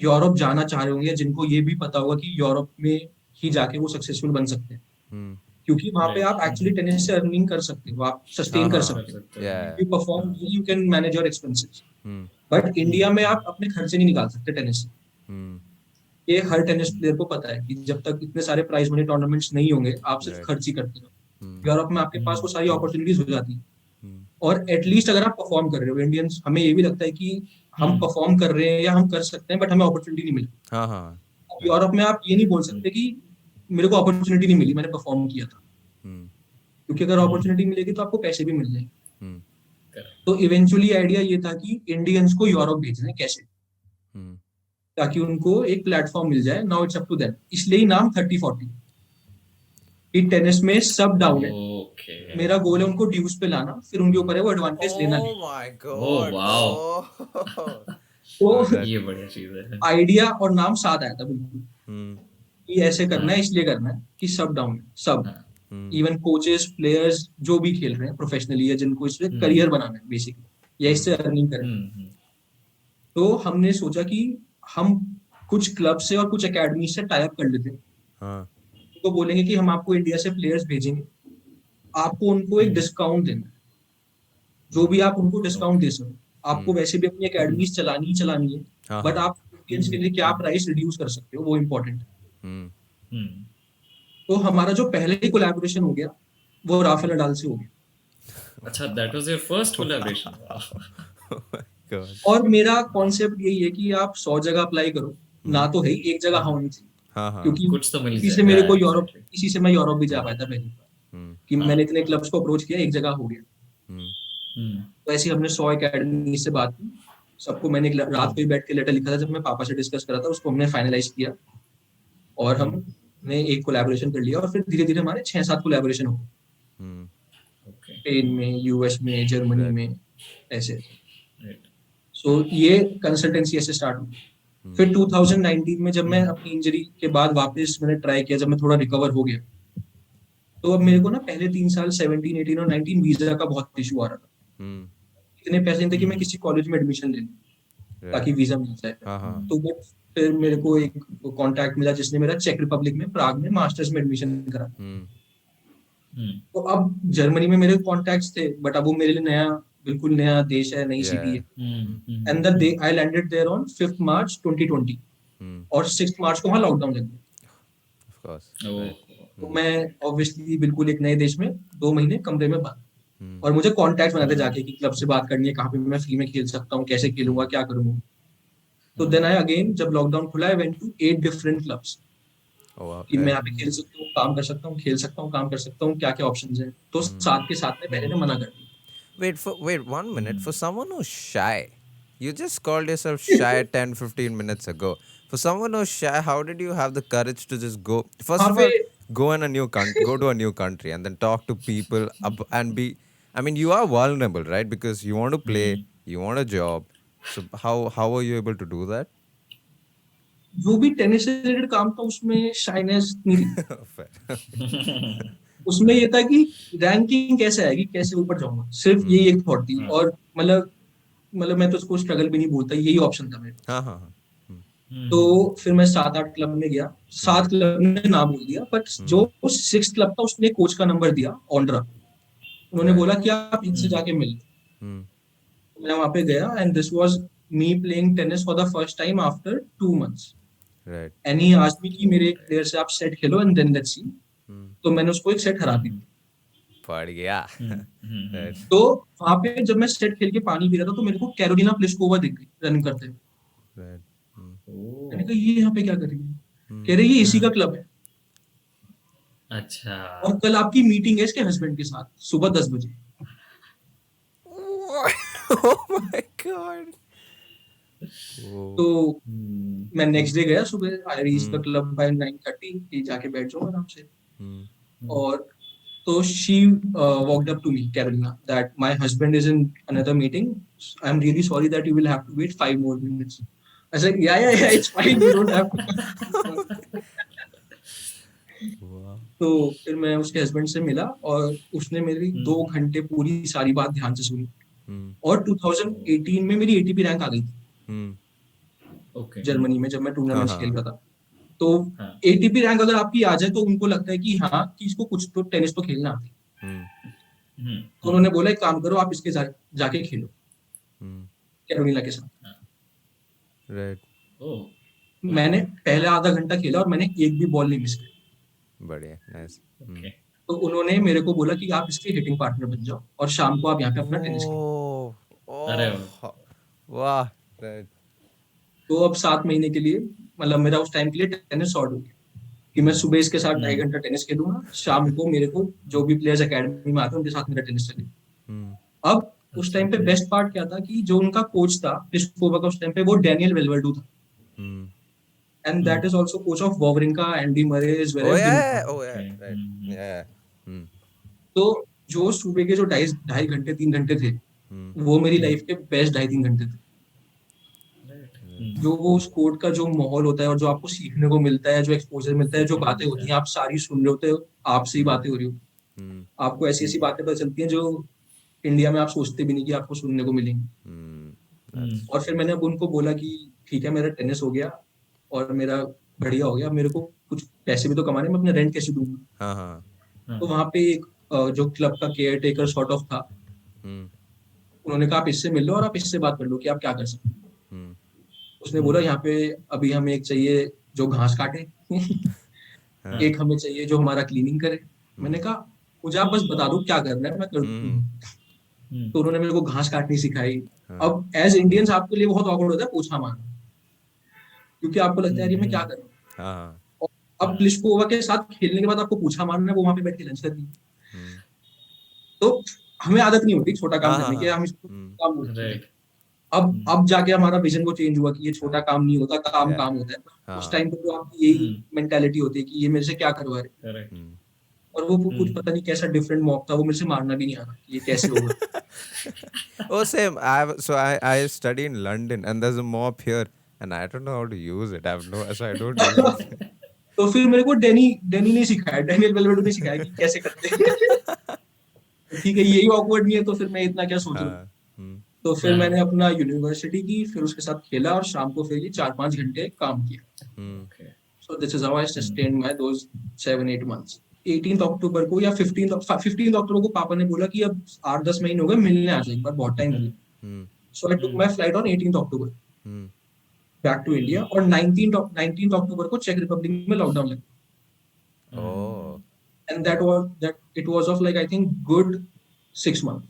Europe जाना चाह रहे होंगे जिनको ये भी पता होगा कि यूरोप में ही जाके वो सक्सेसफुल बन सकते हैं Hmm. क्योंकि वहां पे Right. आप एक्चुअली टेनिस से अर्निंग कर सकते हो, आप सस्टेन कर सकते हो, Yeah. You perform, you can manage your expenses. Hmm. But India में आप अपने खर्चे नहीं निकाल सकते टेनिस से. Hmm. ये हर टेनिस प्लेयर को पता है कि जब तक इतने सारे प्राइज मनी टूर्नामेंट्स नहीं होंगे आप सिर्फ Right. खर्च ही करते रहो. Hmm. यूरोप में आपके पास वो सारी अपॉर्चुनिटीज हो जाती हैं. Hmm. और एटलीस्ट अगर आप परफॉर्म कर रहे हो, इंडियंस हमें ये भी लगता है कि हम परफॉर्म कर रहे हैं या हम कर सकते हैं बट हमें अपॉर्चुनिटी नहीं मिली. हाँ हाँ. अब यूरोप में आप ये नहीं बोल सकते कि मेरे को अपॉर्चुनिटी नहीं मिली, मैंने परफॉर्म किया था, Hmm. क्योंकि अगर अपॉर्चुनिटी मिलेगी तो आपको पैसे भी मिल जाएंगे. Hmm. तो इवेंचुअली आइडिया ये था कि इंडियंस को यूरोप भेजना है कैसे, Hmm. ताकि उनको एक प्लेटफॉर्म मिल जाए. Now it's up to them. इसलिए ही नाम 30-40. कि टेनिस में सब डाउन है. Okay. मेरा गोल है उनको ड्यूस पे लाना, फिर उनके ऊपर है वो एडवांटेज लेना Oh नहीं. my Oh, God. wow. Oh. तो ये बढ़िया चीज है. आइडिया और नाम साथ आया था बिल्कुल Hmm. कि ऐसे करना है, इसलिए करना है कि सब डाउन है, सब. Hmm. इवन कोचेस, प्लेयर्स जो भी खेल रहे हैं प्रोफेशनली या जिनको इससे करियर बनाना है बेसिकली या इससे अर्निंग करना है. तो हमने सोचा कि हम कुछ क्लब से और कुछ एकेडमी से टाई अप कर लेते हैं. हाँ. तो बोलेंगे कि हम आपको इंडिया से प्लेयर्स भेजेंगे, आपको उनको एक डिस्काउंट देना है, जो भी आप उनको डिस्काउंट दे सको. आपको वैसे भी अपनी एकेडमीज चलानी ही चलानी है, हाँ, बट हाँ. आप इंडियंस के लिए क्या प्राइस रिड्यूस कर सकते हो वो इम्पोर्टेंट है. Hmm. तो हमारा जो पहले ही कोलैबोरेशन हो गया वो राफेल नडाल से हो गया. अच्छा, that was your first collaboration. Oh my God. और मेरा कॉन्सेप्ट यही है कि आप 100 जगह अप्लाई करो, ना तो है ही, एक जगह होनी चाहिए. हाँ हाँ. क्योंकि कुछ तो मिल इसी से जाएगा, मेरे को exactly. यूरोप, इसी से मैं यूरोप भी जा पाया था पहली बार, Hmm. कि मैंने इतने क्लब्स को अप्रोच किया, एक जगह हो गया. Hmm. तो ऐसे ही हमने 100 एकेडमी से बात की, सबको मैंने रात को ही बैठ के लेटर लिखा था, जब मैं पापा से डिस्कस करा था, उसको हमने फाइनलाइज किया और हमने एक कोलैबोरेशन कर लिया और फिर धीरे धीरे हमारे 6-7 कोलैबोरेशन हो गए. Hmm. Okay. स्पेन में, यूएस में, जर्मनी Right. में, ऐसे. Right. सो ये कंसल्टेंसी ऐसे स्टार्ट हुई. फिर 2019 में जब मैं अपनी इंजरी के बाद वापस मैंने ट्राई किया, जब मैं थोड़ा रिकवर हो गया, तो अब मेरे को ना पहले 3 साल 17, 18 और 19 वीजा का बहुत इशू आ रहा था. Hmm. इतने पैसे नहीं थे कि मैं किसी कॉलेज में एडमिशन ले लूं Right. ताकि वीजा मिल जाए. हाँ हाँ. तो बट फिर मेरे को एक कांटेक्ट मिला जिसने मेरा चेक रिपब्लिक में, प्राग में मास्टर्स में एडमिशन करा. Hmm. तो अब जर्मनी में मेरे कॉन्टैक्ट्स थे, बट अब वो मेरे लिए बिल्कुल नया देश है, नई Yeah. सिटी है. Hmm. And the I landed there on 5th March 2020 Hmm. और 6th March को वहाँ लॉकडाउन लग गया. Of course. Oh. Right. तो मैं ऑब्वियसली बिल्कुल एक नए देश में 2 महीने कमरे में बंद. Hmm. और मुझे कॉन्टैक्ट बनाते जाके कि क्लब से बात करनी है, कहाँ पे मैं फ्री में खेल सकता हूँ, कैसे खेलूंगा, क्या करूंगा. तो देन आई अगेन, जब लॉकडाउन खुला, I went to 8 different clubs Oh wow. कि मैं Right. यहाँ पे खेल सकता हूँ, काम कर सकता हूँ, खेल सकता हूँ, काम कर सकता हूँ, क्या क्या ऑप्शंस हैं. तो साथ के साथ में पहले ने मना कर दिया. Wait 1 minute. For someone who's shy, you just called yourself shy 10-15 minutes ago. For someone who's shy, how did you have the courage to just go? First of all, go in a new country, go to a new country, and then talk to people and be. I mean, you are vulnerable, right? Because you want to play, you want a job. So how were you able to do that? जो भी tennis से related काम था उसमें shyness नहीं थी. Fair. उसमें ये था कि रैंकिंग कैसे आएगी, कैसे ऊपर जाऊंगा, सिर्फ यही एक थॉट थी. और मतलब मैं तो उसको स्ट्रगल भी नहीं बोलता, यही ऑप्शन था मेरे. हाँ हाँ हाँ. तो फिर मैं 7-8 क्लब में गया, 7 क्लब ने ना बोल दिया, बट जो 6th क्लब था उसने कोच का नंबर दिया, ऑनरा। उन्होंने बोला कि आप इनसे जाके मिल। मैं वहां पे गया and this was me playing tennis for the first time after 2 months Right. And he asked me कि मेरे एक प्लेयर से आप set Khelo and then let's see. तो मैंने उसको एक सेट हरा दी। पड़ गया. Right. तो वहां पे जब मैं सेट खेल के पानी पी रहा था तो मेरे को कैरोलिना प्लिस्कोवा दिख गई रनिंग करते हुए। Right. मैंने कहा ये यहाँ पे क्या कर रही है? कह रही ये इसी का क्लब है अच्छा। और कल आपकी मीटिंग है इसके हस्बैंड के साथ सुबह 10 बजे। Oh my God. तो मैं नेक्स्ट डे गया सुबह, I reach the club bye 9:30 कि जाके बैठ जाऊं आराम से। और तो she walked up to me, Carolina, that my husband is in another meeting. I'm really sorry that you will have to wait 5 more minutes. I said, yeah, it's fine. You don't have to. Wow. तो फिर मैं उसके husband से मिला और उसने मेरी 2 घंटे पूरी सारी बात ध्यान से सुनी। और 2018 में मेरी ATP रैंक आ गई थी ओके। जर्मनी में, जब मैं टूर्नामेंट्स खेल रहा था। तो हाँ। ATP रैंक अगर आपकी आ जाए तो उनको लगता है कि हाँ कि इसको कुछ तो टेनिस तो खेलना आती है। तो उन्होंने बोला एक काम करो, आप इसके जाके खेलो कैरोलिना के साथ। Right. ओह, मैंने पहले आधा घंटा खेला और मैंने एक भी बॉल नहीं मिस करी। बढ़िया. Nice. ओके। तो उन्होंने मेरे को बोला कि आप इसके हिटिंग पार्टनर बन जाओ और शाम को आप यहाँ पे अपना टेनिस खेलो। अरे वाह. Right. तो अब 7 महीने के लिए, मतलब मेरा उस टाइम के लिए टेनिस शॉर्ट हो गया कि मैं सुबह इसके साथ 2.5 घंटा टेनिस खेलूंगा, शाम को मेरे को जो भी प्लेयर्स एकेडमी में आते हैं उनके साथ मेरा टेनिस चलेगा। अब उस टाइम पे बेस्ट पार्ट क्या था कि जो उनका कोच था प्लिस्कोवा का उस टाइम पे, वो डैनियल वेलवर्डू था। And that is also coach of Wawrinka, Andy Murray, as well Oh as yeah. Bill. Oh yeah. Right. Yeah. तो जो सुबह के जो 2.5 घंटे 3 घंटे थे, वो मेरी लाइफ के बेस्ट 2.5-3 घंटे थे। जो वो उस कोर्ट का जो माहौल होता है और जो आपको सीखने को मिलता है, जो एक्सपोजर मिलता है, जो बातें होती हैं आप सारी सुन रहे होते हो, आपसे ही बातें हो रही हो, आपको ऐसी ऐसी बातें पता चलती हैं जो इंडिया में आप सोचते भी नहीं कि आपको सुनने को मिलेंगी। और फिर मैंने अब उनको बोला कि ठीक है मेरा टेनिस हो गया और मेरा बढ़िया हो गया, मेरे को कुछ पैसे भी तो कमाने, मैं अपना रेंट कैसे दूंगा। तो वहां पे एक जो क्लब का केयर टेकर सॉर्ट ऑफ था, उन्होंने कहा आप इससे मिल लो और आप इससे बात कर लो कि आप क्या कर सकते हैं। उसने बोला यहाँ पे अभी हमें एक चाहिए जो घास काटे, एक हमें चाहिए जो हमारा क्लीनिंग करे। मैंने कहा मुझे आप बस बता दो क्या करना है, मैं कर दूंगा। तो उन्होंने मेरे को घास काटनी सिखाई। अब एज इंडियंस आपके लिए बहुत ऑकवर्ड होता है पूछा मारना, क्योंकि आपको लगता है यार ये मैं क्या कर रहा हूँ। और अब प्लिस्कोवा के साथ खेलने के बाद आपको पूछा मारना है, वो वहां पे बैठ के लंच कर रही है। तो हमें आदत नहीं होती छोटा काम करने की, हम इसको काम बोलते हैं। अब जाके हमारा विजन को चेंज हुआ कि ये छोटा काम नहीं होता, काम काम होता है। उस टाइम पे तो आपकी यही मेंटालिटी होती है कि ये मेरे से क्या करवा रहे हैं। और वो कुछ पता नहीं कैसा डिफरेंट मॉब था, वो मेरे से मारना भी नहीं आ रहा, ये कैसे होगा। Oh, same. I study in London, and there's a mop here, and I don't know how to use it. So I don't use it. तो फिर मेरे को डैनी ने सिखाया, डैनियल वेलवर्डू ने सिखाया कि कैसे करते हैं। ठीक है यही ऑकवर्ड नहीं है तो फिर मैं इतना क्या सोच रहा हूँ। तो फिर मैंने अपना यूनिवर्सिटी की, फिर उसके साथ खेला और शाम को फिर ये 4-5 घंटे काम किया। So this is how I sustained my those 7-8 months. 18 अक्टूबर को या 15 अक्टूबर को पापा ने बोला कि अब 8-10 महीने हो गए, मिलने आ जाए एक बार, बहुत टाइम हो गया। So I took my flight on 18 October back to India. और 19 अक्टूबर को चेक रिपब्लिक में लॉकडाउन लगा। Oh. And it was of like I think good 6 months.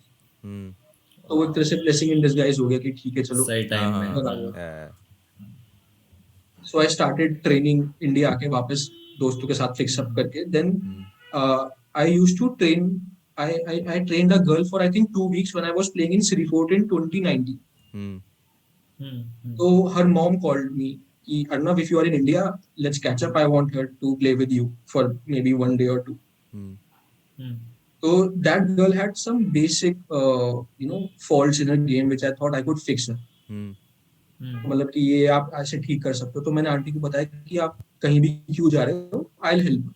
तो वो एक तरह से ब्लेसिंग इन डिसगाइज हो गया कि ठीक है चलो सही टाइम में। So I started training India आके वापस दोस्तों के साथ फिक्स अप करके। Then I used to train, I trained a girl for I think 2 weeks when I was playing in Sriforth in 2019. So her mom called me कि Arnav, if you are in India, let's catch up. I want her to play with you for maybe 1 day or 2. So that girl had some basic, faults in her game which I thought I could fix her. मतलब कि ये आप ऐसे ठीक कर सकते हो। तो मैंने आंटी को बताया कि आप कहीं भी क्यों जा रहे हो, I'll help.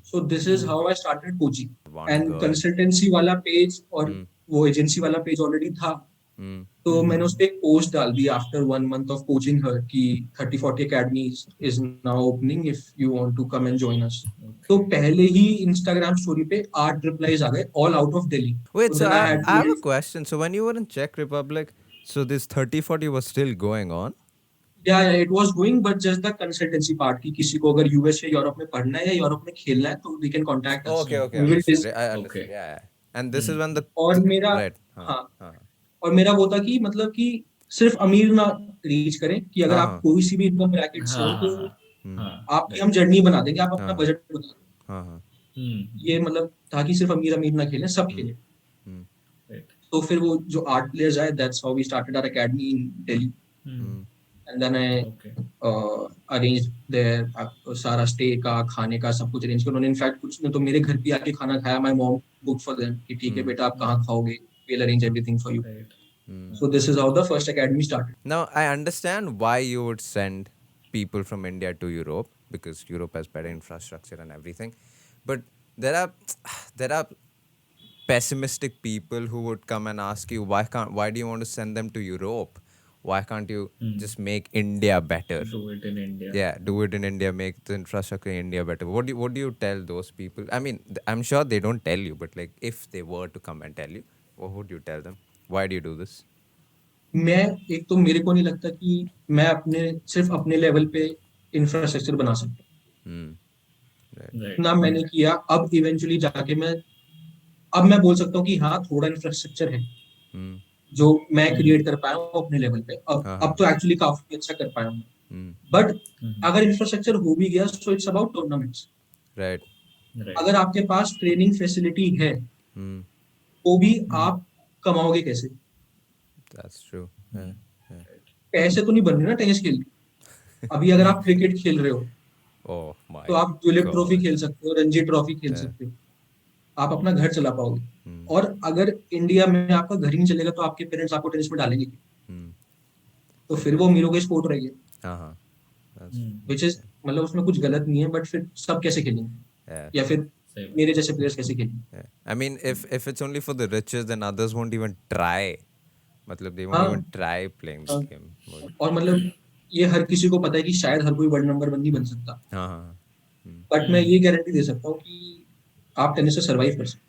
So this is how I started coaching. And consultancy वाला पेज और वो एजेंसी वाला पेज ऑलरेडी था। तो मैंने उस पे एक पोस्ट डाल दी आफ्टर 1 month ऑफ कोचिंग हर कि 30-40 academies is now opening if you want to come and join us. तो पहले ही इंस्टाग्राम स्टोरी पे 8 रिप्लाईज आ गए, all out of Delhi. Wait, So so then I had I to have a question. So when you were in Czech Republic, so this 30-40 was still going on? yeah, it was going, but just the consultancy part कि किसी को अगर US या Europe में पढ़ना है या Europe में खेलना है तो they can contact us. Okay, We will understood. I understood. Okay. Yeah, yeah. And this is when the और मेरा right. हाँ और मेरा वो था कि मतलब कि सिर्फ अमीर ना रीच करें कि अगर आप कोई सी भी इनकम ब्रैकेट से हो तो आपकी हम जर्नी बना देंगे, आप अपना बजट बता दो. हाँ. ये मतलब था कि सिर्फ अमीर अमीर ना खेलें, सब खेलें. तो फिर वो जो 8 प्लेयर्स आए, that's how we started our academy in Delhi. And then I arrange their सारा स्टे का, खाने का सब कुछ अरेंज किया उन्होंने. इनफैक्ट कुछ ने तो मेरे घर पे आके खाना खाया. My mom cook for them कि ठीक है बेटा आप कहाँ खाओगे, we'll arrange everything for you. So this is how the first academy started. Now I understand why you would send people from India to Europe because Europe has better infrastructure and everything. But there are pessimistic people who would come and ask you why do you want to send them to Europe? Why can't you just make India better? Do it in India. Yeah, do it in India, make the infrastructure in India better. What do you tell those people? I mean, I'm sure they don't tell you, but like if they were to come and tell you, what would you tell them? Why do you do this? मैं एक तो मेरे को नहीं लगता कि मैं सिर्फ अपने लेवल पे इंफ्रास्ट्रक्चर बना सकता हूँ. ना मैंने किया. अब इवेंचुअली जाके अब मैं बोल सकता हूँ कि हाँ थोड़ा इंफ्रास्ट्रक्चर है जो मैं क्रिएट कर पाया हूँ अपने लेवल पे. अब तो एक्चुअली काफी अच्छा कर पाया हूँ. बट अगर इंफ्रास्ट्रक्चर हो भी गया सो इट्स अबाउट टूर्नामेंट्स. अगर आपके पास ट्रेनिंग फैसिलिटी है तो भी आप कमाओगे कैसे? That's true. पैसे तो नहीं बन रहे ना टेनिस खेल के. अभी अगर आप क्रिकेट खेल रहे हो तो आप दुलीप ट्रॉफी खेल सकते हो, रणजी ट्रॉफी खेल सकते हो, आप अपना घर चला पाओगे. और अगर इंडिया में आपका घर ही नहीं चलेगा तो आपके पेरेंट्स आपको टेनिस में डालेंगे. तो फिर वो अमीरों की स्पोर्ट रही है, विच इज मतलब उसमें कुछ गलत नहीं है. बट फिर सब कैसे खेलेंगे या फिर मेरे जैसे प्लेयर्स कैसे खेलेंगे? I mean, if it's only for the riches, then others won't even try. मतलब they won't even try playing this game. और मतलब ये हर किसी को पता है कि शायद हर कोई वर्ल्ड नंबर 1 नहीं बन सकता. बट मैं ये गारंटी दे सकता हूँ कि आप टेनिस से सर्वाइव कर सकते.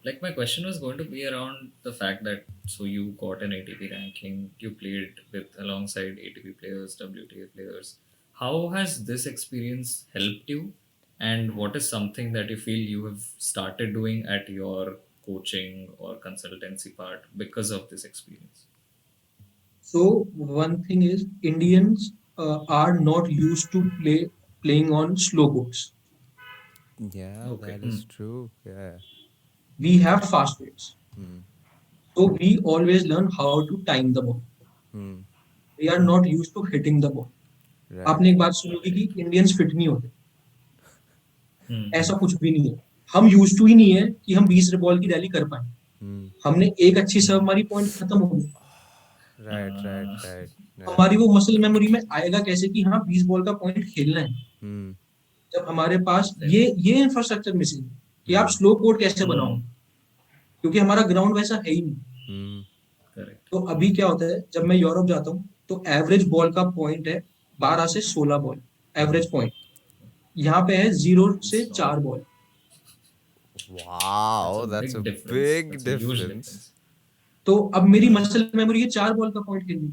Like my question was going to be around the fact that so you got an ATP ranking, you played with alongside ATP players, WTA players. How has this experience helped you, and what is something that you feel you have started doing at your coaching or consultancy part because of this experience? So one thing is Indians are not used to playing on slow courts. Yeah, that is true. Yeah. We have fast courts. So we always learn how to time the ball. We are not used to hitting the ball. आपने एक बात सुनी कि Indians fit नहीं होते. ऐसा कुछ भी नहीं है. हम यूज टू ही नहीं है कि हम 20 बॉल की रैली कर पाए. हमने एक अच्छी सर्व मारी, पॉइंट खत्म हो गया. Right. हमारी वो मसल मेमोरी में आएगा कैसे कि हाँ 20 बॉल का पॉइंट खेलना है, जब हमारे पास ये इंफ्रास्ट्रक्चर मिसिंग है कि आप स्लो कोर्ट कैसे बनाओ, क्योंकि हमारा ग्राउंड वैसा है ही नहीं. तो अभी क्या होता है, जब मैं यूरोप जाता हूँ तो एवरेज बॉल का पॉइंट है 12 से 16 बॉल एवरेज पॉइंट. यहाँ पे है 0 से 4 ball. Wow, that's a big difference. तो अब मेरी मसल मेमोरी है 4 बॉल का पॉइंट खेलने.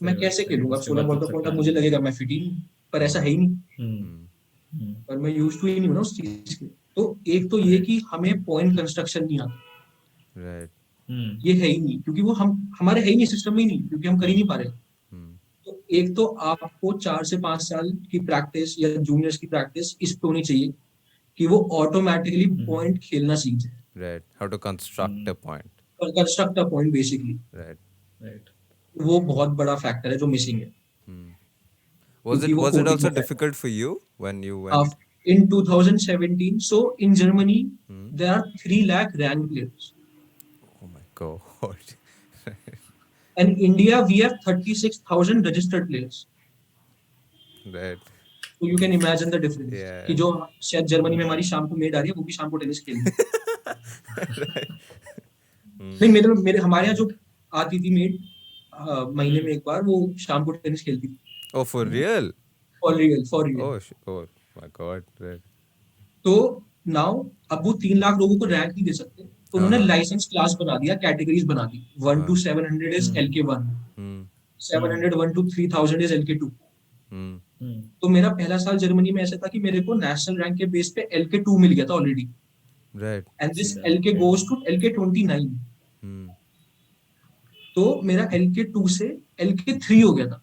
मैं कैसे खेलूंगा 16 बॉल का पॉइंट? अब मुझे लगेगा मैं फिट ही नहीं, पर ऐसा है ही नहीं. पर मैं यूज टू ही नहीं हूं ना उस चीज के. तो एक तो ये कि हमें पॉइंट कंस्ट्रक्शन नहीं आता. ये है ही नहीं, क्योंकि वो हमारे है ही नहीं, सिस्टम में ही नहीं, क्योंकि हम कर ही नहीं पा रहे. तो एक तो आपको 4 से 5 साल की प्रैक्टिस या जूनियर्स की प्रैक्टिस इस पे होनी चाहिए कि वो ऑटोमेटिकली पॉइंट खेलना सीख जाए. Right. How to construct a point. Construct a point basically. Right. वो बहुत बड़ा फैक्टर है जो मिसिंग है. Was it also difficult for you when you went? In 2017, so in Germany, there are 3 lakh ranked players. Oh my God. And India, we have 36,000 registered players. Right. So you can imagine the difference. Yeah. कि जो शायद Germany में हमारी शाम को made आ रही है, वो भी शाम को टेनिस खेल रही है. नहीं, मेरे हमारे यहाँ जो आती थी मेड, महीने में एक बार वो शाम को टेनिस खेलती थी, Oh, for real? For real for real. Oh my God. Right. तो नाउ अब वो 3 लाख लोगों को रैंक नहीं दे सकते, तो उन्होंने Uh-huh. लाइसेंस क्लास बना दिया, कैटेगरीज बना दी। 1 to 700 is LK1, Hmm. 700 1 to 3000 is LK2। Hmm. तो मेरा पहला साल जर्मनी में ऐसा था कि मेरे को नेशनल रैंक के बेस पे LK2 मिल गया था already, Right. And this See that. LK goes to LK29। Hmm. तो मेरा LK2 से LK3 हो गया था,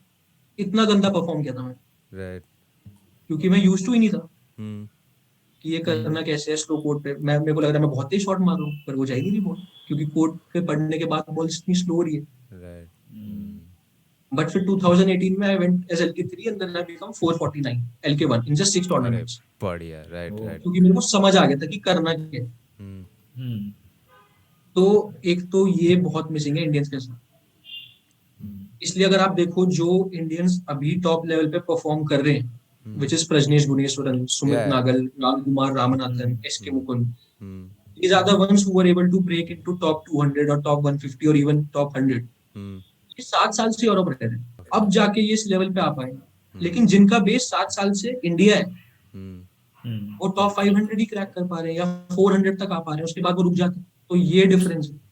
इतना गंदा परफॉर्म किया था मैं, Right. क्योंकि मैं यूज टू ही नहीं था Hmm. कि ये करना कैसे है स्लो कोर्ट पे। मेरे को लग रहा है मैं बहुत ही शॉट मार रहा हूँ, पर वो जा ही नहीं बॉल, क्योंकि कोर्ट पे पढ़ने के बाद बॉल इतनी स्लो हो रही है। Right. Hmm. बट फिर 2018 में I went as LK3 and then I become 449 LK1 in just 6 अरे टूर्नामेंट्स, बढ़िया. Right. Oh. Right. क्योंकि मेरे को समझ आ गया था कि करना क्या है। Hmm. Hmm. तो एक तो ये बहुत मिसिंग है इंडियंस के साथ। इसलिए अगर आप देखो जो इंडियंस अभी टॉप लेवल पे परफॉर्म कर रहे हैं, which is Prajnesh Gunneswaran, Sumit Yeah. Nagal, Ramkumar Ramanathan, SK Mukund, Hmm. these are the ones who were able to break into top 200 or top 150 or even top 100। Hmm. ये 7 साल से यूरोप रह रहे हैं, अब जाके ये इस लेवल पे आ पाए। Hmm. लेकिन जिनका बेस 7 साल से इंडिया है, Hmm. Hmm. वो टॉप 500 ही क्रैक कर पा रहे हैं या 400 तक आ पा रहे हैं, उसके बाद वो रुक जाते हैं। तो ये डिफरेंस है।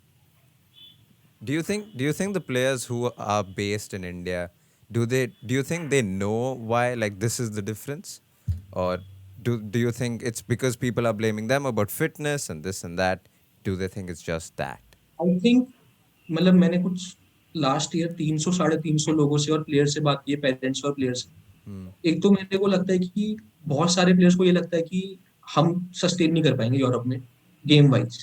Do you think the players who are based in India, do you think they know why, like, this is the difference? Or do you think it's because people are blaming them about fitness and this and that? Do they think it's just that? I think, मतलब मैंने कुछ last year 300 350 लोगों से और player से बात की है, पेरेंट्स और प्लेयर से। Hmm. एक तो मेरे को लगता है कि बहुत सारे प्लेयर्स को ये लगता है कि हम सस्टेन नहीं कर पाएंगे यूरोप में गेम वाइज,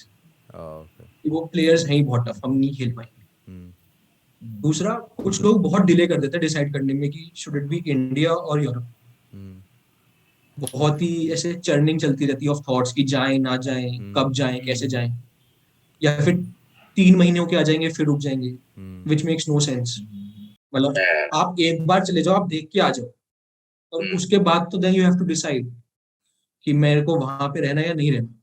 Oh, okay. कि वो प्लेयर्स हैं ही बहुत टफ, हम नहीं खेल पाएंगे। Hmm. दूसरा, कुछ लोग बहुत डिले कर देते हैं डिसाइड करने में कि शुड इट बी इंडिया और यूरोप। Hmm. बहुत ही ऐसे चर्निंग चलती रहती है ऑफ थॉट्स कि जाएं ना जाएं, कब जाएं, कैसे जाएं, या फिर 3 महीने होके आ जाएंगे फिर रुक जाएंगे, Hmm. Which makes no sense. मतलब आप एक बार चले जाओ, आप देख के आ जाओ, और उसके बाद तो then you have to decide कि मेरे को वहां पे रहना है या नहीं रहना।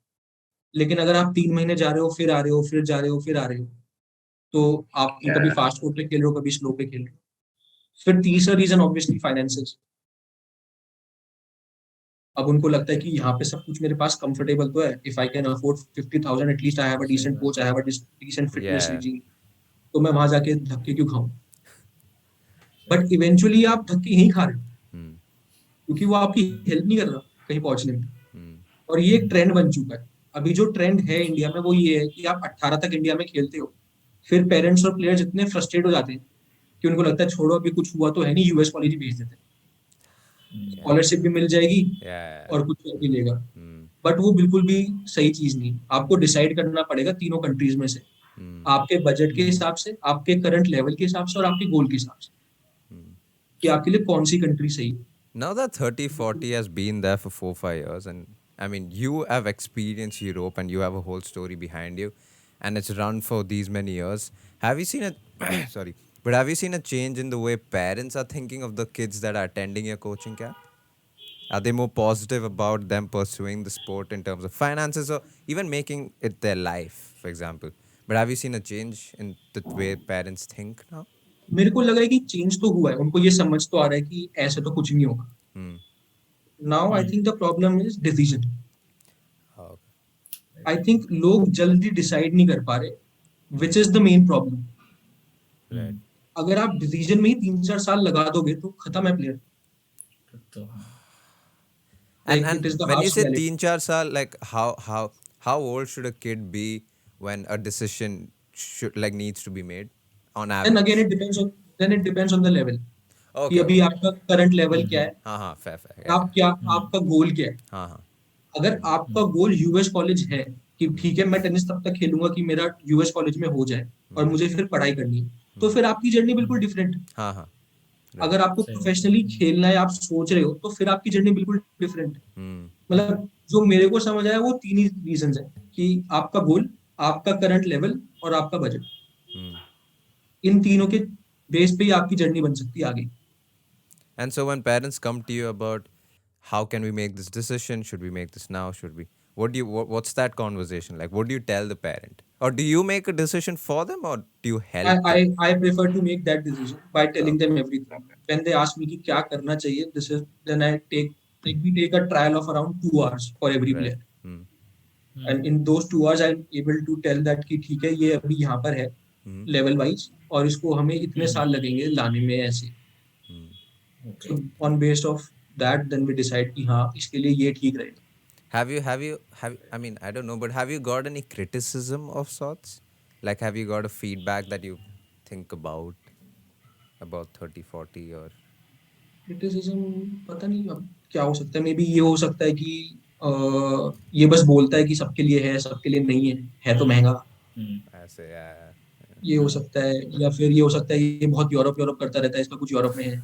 लेकिन अगर आप 3 महीने जा रहे हो, फिर आ रहे हो, फिर जा रहे हो, फिर आ रहे हो, तो आप कभी फास्ट कोर्ट पे खेल रहे हो, कभी स्लो पे खेल रहे हो। फिर तीसरा रीजन ऑब्वियसली फाइनेंसेस। अब उनको लगता है कि यहाँ पे सब कुछ मेरे पास कंफर्टेबल तो है, if I can afford 50,000 at least, I have a decent coach, I have a decent fitness Yeah. Regime, तो मैं वहां जाके धक्के क्यों खाऊं। बट इवेंचुअली आप धक्के यहीं खा रहे हो, Hmm. क्योंकि वो आपकी हेल्प नहीं कर रहा कहीं पहुंचने में। Hmm. और ये एक ट्रेंड बन चुका है। अभी जो ट्रेंड है इंडिया में वो ये है कि आप 18 तक इंडिया में खेलते हो, फिर पेरेंट्स और प्लेयर्स इतने फ्रस्ट्रेट हो जाते हैं कि उनको लगता है छोड़ो, अभी कुछ हुआ तो है नहीं, यूएस कॉलेज ही भेज देते हैं, स्कॉलरशिप भी मिल जाएगी Yeah. और कुछ कर भी लेगा। Hmm. बट वो बिल्कुल भी सही चीज नहीं। आपको डिसाइड करना पड़ेगा तीनों कंट्रीज में से, Hmm. आपके बजट के हिसाब से, आपके करंट लेवल के हिसाब से और आपके गोल के हिसाब से, कि आपके लिए कौन सी कंट्री सही है। Now that 30-40 has been there for 4-5 years, and I mean, you have experienced Europe and you have a whole story behind you, and it's run for these many years. Have you seen a sorry, but have you seen a change in the way parents are thinking of the kids that are attending your coaching camp? Are they more positive about them pursuing the sport in terms of finances or even making it their life, for example? But have you seen a change in the way parents think now? मेरे को लग रहा है कि change तो हुआ है, उनको ये समझ तो आ रहा है कि ऐसे तो कुछ नहीं होगा। Hmm. Now I think the problem is decision. Oh, I think लोग जल्दी डिसाइड नहीं कर पा रहे, which is the main problem. right. अगर आप डिसीजन में ही 3-4 साल लगा दोगे तो खत्म है प्लेयर। तो And like it is the when you harsh say reality. 3-4 saal, like how old should a kid be when a decision should like needs to be made on then again average? It depends on the level, कि Okay, अभी okay. आपका current level क्या है, हाँ, fair, yeah, आप क्या, आपका गोल क्या है। हाँ, अगर आपका गोल यूएस कॉलेज है कि ठीक है मैं टेनिस तब तक खेलूंगा कि मेरा यूएस कॉलेज में हो जाए और मुझे फिर पढ़ाई करनी है, तो फिर आपकी जर्नी बिल्कुल डिफरेंट है। हाँ, right. अगर आपको सही बात। प्रोफेशनली खेलना है, आप सोच रहे हो, तो फिर आपकी जर्नी बिल्कुल डिफरेंट है। Hmm. मतलब जो मेरे को समझ आया वो 3 ही रीजंस है, कि आपका गोल, आपका करंट लेवल और आपका बजट। Hmm. इन तीनों के बेस पे ही आपकी जर्नी बन सकती है आगे। And so when parents come to you about how can we make this decision, should we make this now, what's that conversation like? What do you tell the parent? Or do you make a decision for them, or do you help I, them? I prefer to make that decision by telling Okay. them everything. When they ask me कि क्या करना चाहिए, this is then I take like we take a trial of around 2 hours for every Right. player. Hmm. And in those 2 hours I'm able to tell that कि ठीक है ये अभी यहाँ पर है Hmm. लेवल वाइज और इसको हमें इतने साल लगेंगे लाने में ऐसे. Okay. So on based of that then we decide कि हाँ इसके लिए ये ठीक रहेगा. Have I mean, I don't know, but have you got any criticism of sorts? Like, have you got a feedback that you think about 30, 40, or criticism पता नहीं अब क्या हो सकता है. मे बी ये हो सकता है कि ये बस बोलता है कि सबके लिए है सबके लिए नहीं है तो महंगा. I say, yeah. ये हो सकता है या फिर ये हो सकता है ये बहुत यूरोप यूरोप करता रहता है इसका कुछ यूरोप में है.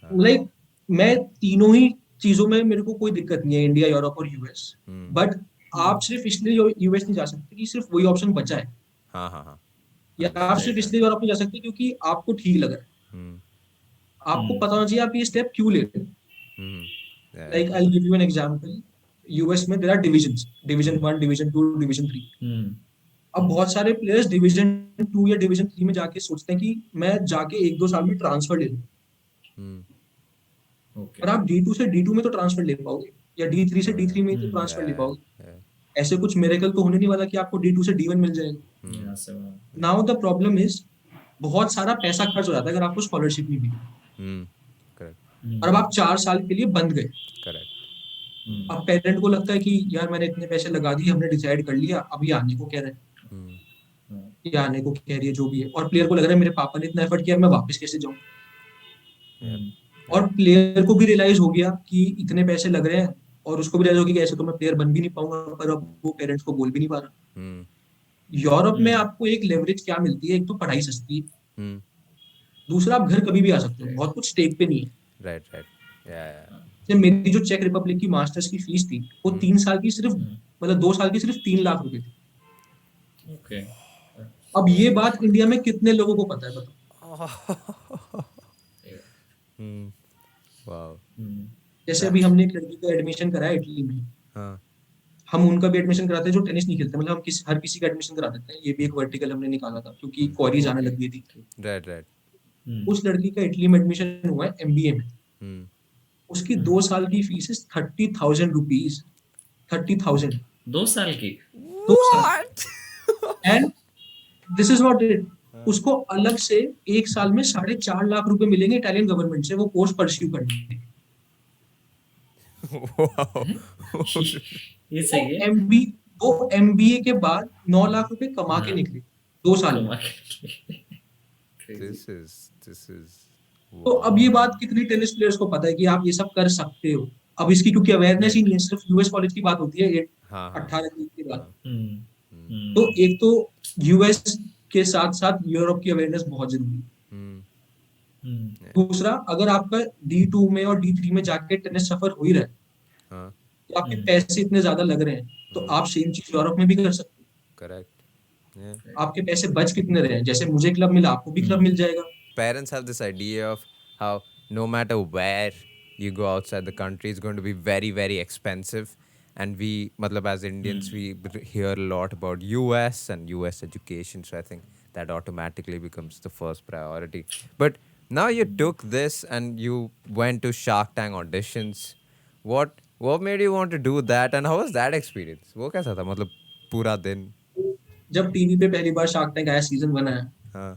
लाइक मैं तीनों ही चीजों में मेरे को कोई दिक्कत नहीं है इंडिया यूरोप और यूएस. बट आप सिर्फ इसलिए यूएस नहीं जा सकते कि सिर्फ वही ऑप्शन बचा है हाँ. या आप सिर्फ इसलिए यूरोप नहीं जा सकते क्योंकि आपको ठीक लग रहा है. Hmm. आपको पता होना चाहिए आप ये स्टेप क्यों ले रहे हो. Hmm. Yeah. Like I'll give you an example. US में there are divisions, division 1, division 2, division 3. अब बहुत सारे प्लेयर्स डिवीजन 2 या डिवीजन 3 में जाके सोचते हैं कि मैं जाके 1-2 साल में ट्रांसफर ले लूं. Hmm. Okay. पर आप D2 से D2 में तो ट्रांसफर ले पाओगे या D3 से D3 में तो ट्रांसफर ले पाओगे. Yeah. ऐसे कुछ मिरेकल तो होने नहीं वाला कि आपको D2 से D1 मिल जाएगा. Yeah, so, now the problem is बहुत सारा पैसा खर्च हो जाता है अगर आपको स्कॉलरशिप नहीं मिली Hmm. Correct. और अब आप 4 साल के लिए बंद गए. Correct. अब पेरेंट को लगता है कि यार मैंने इतने पैसे लगा दिए हमने डिसाइड कर लिया अब ये आने को कह रहा है Hmm. ये आने को कह रही है जो भी है और प्लेयर को लग रहा है मेरे पापा ने इतना एफर्ट किया मैं वापस कैसे जाऊं. और प्लेयर को भी रियलाइज हो गया कि इतने पैसे लग रहे हैं और उसको भी रियलाइज हो गया कि ऐसे तो मैं प्लेयर बन भी नहीं पाऊंगा पर अब वो पेरेंट्स को बोल भी नहीं पा रहा. Hmm. यूरोप में आपको एक लेवरेज क्या मिलती है. एक तो पढ़ाई सस्ती है. Hmm. दूसरा आप घर कभी भी आ सकते हो. बहुत कुछ स्टेक पे नहीं है. Right. Yeah. जैसे मेरी जो चेक रिपब्लिक की मास्टर्स की फीस थी वो 3 साल की सिर्फ मतलब 2 साल की सिर्फ 3 लाख रुपए थी. Okay. अब ये बात इंडिया में कितने लोगों को पता है बताओ. Hmm. Wow. जैसे अभी हमने एक लड़की का एडमिशन कराया इटली में. हाँ. हम उनका भी एडमिशन कराते हैं जो टेनिस नहीं खेलते. मतलब हम हर किसी का एडमिशन करा देते हैं. ये भी एक वर्टिकल हमने निकाला था क्योंकि क्वारीज आने लग गई थी. Right. उस लड़की का इटली में एडमिशन हुआ है एमबीए में. Hmm. उसकी 2 साल की फीस है 30,000 रुपीज. 30,000 2 साल की. 2 साल. And this is what it. उसको अलग से 1 साल में 4.5 लाख रुपए मिलेंगे इटालियन गवर्नमेंट से वो कोर्स परस्यू करने के. Wow. ये सही है. वो एमबीए के बाद 9 लाख रुपए कमा के निकले 2 साल में. This is. तो अब ये बात कितनी टेनिस प्लेयर्स को पता है कि आप ये सब कर सकते हो. अब इसकी क्योंकि अवेयरनेस ही नहीं है. सिर्फ यूएस कॉलेज की बात होती है 18 के बाद. तो एक तो यूएस के साथ साथ यूरोप की अवेयरनेस बहुत जरूरी है. दूसरा अगर आपका D2 में और D3 में जाके टेनिस सफर हो ही रहा है तो आपके पैसे इतने ज्यादा लग रहे हैं तो आप सेम चीज यूरोप में भी कर सकते हो. Correct. Yeah. आपके पैसे बच कितने रहे हैं. जैसे मुझे क्लब मिला आपको भी क्लब मिल जाएगा. Parents have this idea of how no matter where you go outside the country, it's going to be very, very expensive. And we, matlab, as Indians, we hear a lot about US and US education. So I think that automatically becomes the first priority. But now you took this and you went to Shark Tank auditions. What made you want to do that, and how was that experience? वो कैसा था मतलब पूरा दिन? जब TV पे पहली बार shark tank आया सीजन 1 आया हाँ.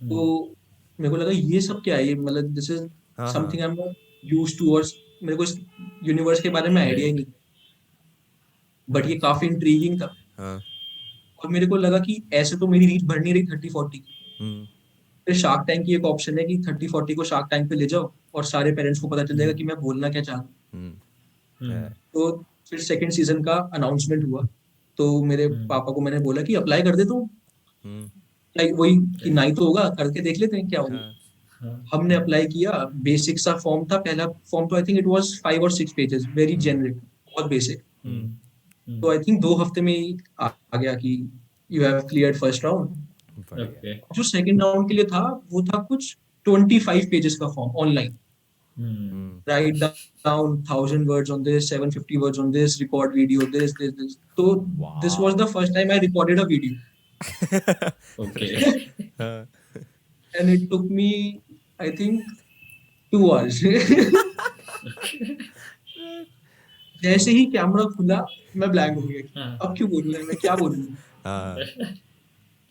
तो मेरे को लगा ये सब क्या है. ये मतलब this is something I am not used to और मेरे को इस यूनिवर्स के बारे में आइडिया ही नहीं. बट ये काफी इंट्रीगिंग था. और मेरे को लगा कि ऐसे तो मेरी रीच बढ़ नहीं रही 30-40 की. फिर शार्क टैंक की एक ऑप्शन है कि 30-40 को शार्क टैंक पे ले जाओ और सारे पेरेंट्स को पता चल जाएगा कि मैं बोलना क्या चाह रहा हूँ. तो फिर सेकंड सीजन का अनाउंसमेंट हुआ तो मेरे पापा को मैंने बोला कि अप्लाई कर दे तू. लाइक वही कि नहीं तो होगा करके देख लेते हैं क्या होगा. हमने अप्लाई किया. बेसिक सा फॉर्म था. पहला फॉर्म तो आई थिंक इट वाज 5 और 6 पेजेस. वेरी जेनरिक बहुत बेसिक. तो आई थिंक 2 हफ्ते में ही आ गया कि you have cleared first round. Okay. जो सेकंड राउंड के लिए था वो था कुछ 25 पेजेस का form online. write down 1,000 words on this, 750 words on this, record video, this. So this was the first time I recorded a video, Okay. and it took me, I think, 2 hours. जैसे ही camera खुला, मैं blank हो गया. अब क्यों बोलूं मैं क्या बोलूं?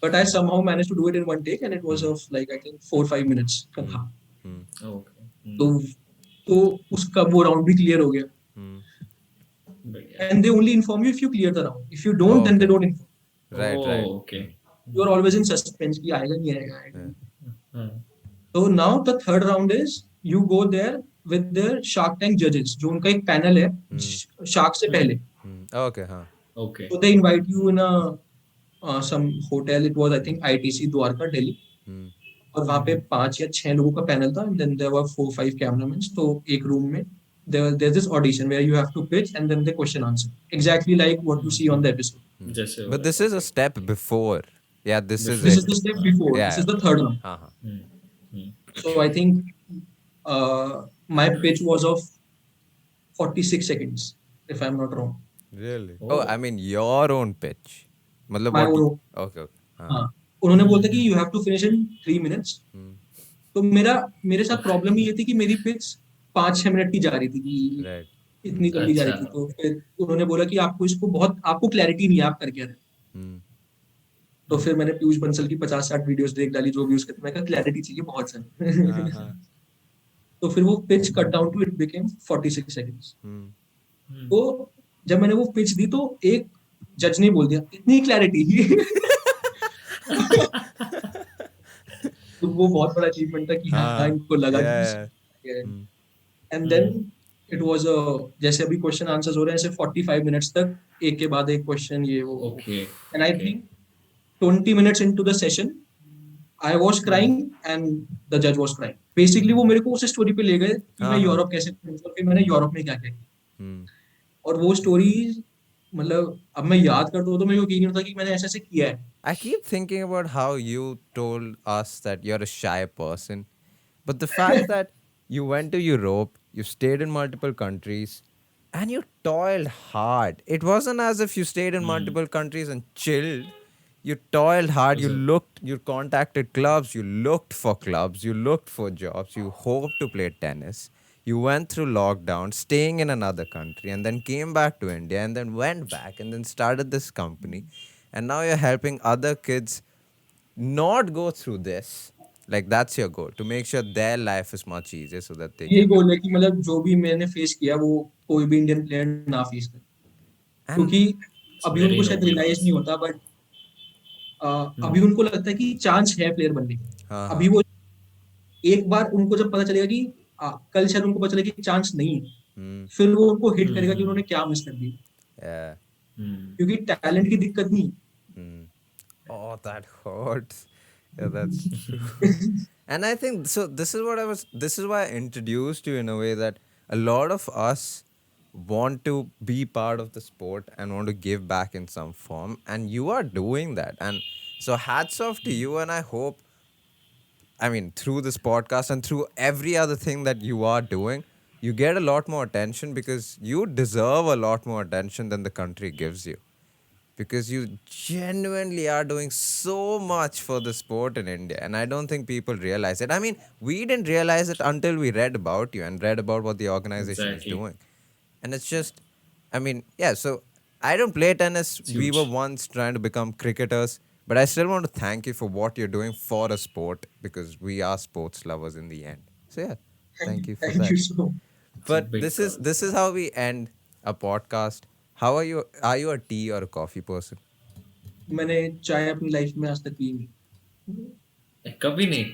But I somehow managed to do it in one take, and it was of like I think 4-5 minutes का था. Okay. तो उसका वो राउंड भी क्लियर हो गया. But yeah. And they only inform you if you clear the round. If you don't, then they don't inform. Right. Okay. You are always in suspense कि आएगा नहीं आएगा. Hmm. So now the third round is you go there with the Shark Tank judges. जो उनका एक panel है Shark से पहले. Okay, Okay. So they invite you in a some hotel. It was I think ITC Dwarka, Delhi. और वहाँ पे 5 या 6 लोगों का पैनल था. And then there were 4-5 cameramen. तो एक रूम में there's this audition where you have to pitch and then the question answer exactly like what you see on the episode. Just so But this is a step before. Yeah, this is This it. is the step before. Yeah. This is the third round. So I think my pitch was of 46 seconds, if I'm not wrong. Really? Oh, I mean your own pitch. मतलब My what? own. Okay. हाँ. उन्होंने बोलता कि you have to finish in 3 minutes. तो मेरे साथ problem ये थी कि मेरी पिच 5-6 मिनट की जा रही थी कि Right. इतनी जल्दी जा रही थी. तो फिर उन्होंने बोला कि आपको क्लैरिटी नहीं है आप कर क्या रहे. तो फिर मैंने पीयूष बंसल की 50-60 वीडियोस देख डाली जो भी उसके. मैं कहा क्लैरिटी चाहिए बहुत सारी. तो फिर वो pitch cut down to it became 46 seconds. तो जब मैंने वो पिच दी तो एक जज ने बोल दिया इतनी क्लैरिटी. तो वो बहुत बड़ा अचीवमेंट था कि हाँ इनको लगा कि. एंड देन इट वाज जैसे अभी क्वेश्चन आंसर्स हो रहे हैं ऐसे 45 मिनट्स तक एक के बाद एक क्वेश्चन ये वो. Okay. And I think 20 minutes into the session I was crying and the judge was crying. Basically वो मेरे को उस स्टोरी पे ले गए कि मैं यूरोप कैसे पहुंचा, फिर मैंने यूरोप में क्या किया. और वो स्टोरी मतलब अब मैं याद करता हूँ तो मेरे को यकीन नहीं होता कि मैंने ऐसे ऐसे किया है. I keep thinking about how you told us that you're a shy person, but the fact that you went to Europe, you stayed in multiple countries, and you toiled hard. It wasn't as if you stayed in multiple countries and chilled. You toiled hard. You contacted clubs. You looked for clubs. You looked for jobs. You hoped to play tennis. You went through lockdown, staying in another country, and then came back to India, and then went back, and then started this company. And now you're helping other kids not go through this. Like that's your goal, to make sure their life is much easier so that they ये can. गोल है कि मतलब जो भी मैंने face किया वो कोई भी इंडियन प्लेयर ना फेस करे. क्योंकि अभी very उनको शायद noble रियलाइज नहीं होता बट अभी उनको लगता है कि चांस है प्लेयर बनने की. अभी वो एक बार उनको जब पता चलेगा कि कल शायद उनको पता चलेगा कि चांस नहीं है, फिर वो उनको हिट करेगा कि उन्होंने क्या मिस कर दिया. Yeah. क्योंकि टैलेंट की दिक्कत नहीं. Oh, that hurts. Yeah, that's true. And I think so. This is why I introduced you in a way that a lot of us want to be part of the sport and want to give back in some form, and you are doing that. And so hats off to you. And I hope, I mean, through this podcast and through every other thing that you are doing, you get a lot more attention, because you deserve a lot more attention than the country gives you. Because you genuinely are doing so much for the sport in India, and I don't think people realize it. I mean, we didn't realize it until we read about you and read about what the organization Exactly. is doing. And it's just, I mean, yeah, so I don't play tennis. We huge. were once trying to become cricketers, but I still want to thank you for what you're doing for a sport, because we are sports lovers in the end. So yeah, thank you for Thank that. you so much. But big this is how we end a podcast. How are you? Are you a tea or a coffee person? मैंने चाय अपनी life में आज तक P नहीं. कभी नहीं.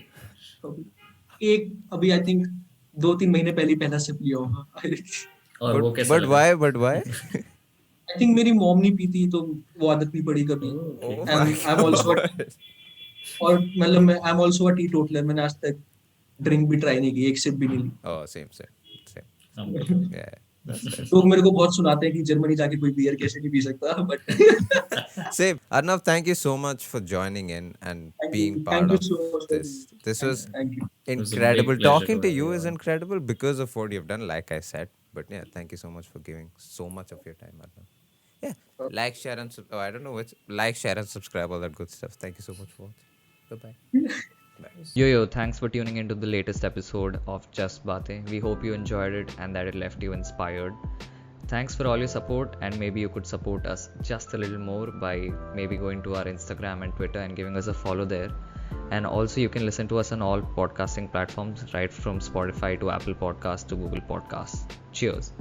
एक अभी आई थिंक 2-3 महीने पहले पहला सिप लिया होगा. और वो कैसा But लगा? why? But why? I think मेरी मॉम नहीं पीती तो वो आदत नहीं पड़ी कभी. Oh And my I'm also God. और मतलब मैं I am also a T toddler. मैंने आज तक ड्रिंक भी ट्राई नहीं की, एक सिप भी नहीं ली. Oh, same. हम- Yeah. लोग मेरे को बहुत सुनाते हैं कि जर्मनी जाके कोई बियर कैसे नहीं पी सकता, but Same. Arnav, thank you so much for joining in and being thank part you of so much for this. This was thank you. It was a incredible. great pleasure Talking to to have you you is on. incredible because of what you've done, like I said. But yeah, thank you so much for giving so much of your time, Arnav. Yeah, like, share, and I don't know which. Like, share, and subscribe, all that good stuff. Thank you so much for watching. Bye bye. Yo, thanks for tuning into the latest episode of Just Batein. We hope you enjoyed it and that it left you inspired. Thanks for all your support, and maybe you could support us just a little more by maybe going to our Instagram and Twitter and giving us a follow there. And also, you can listen to us on all podcasting platforms, right from Spotify to Apple Podcasts to Google Podcasts. Cheers.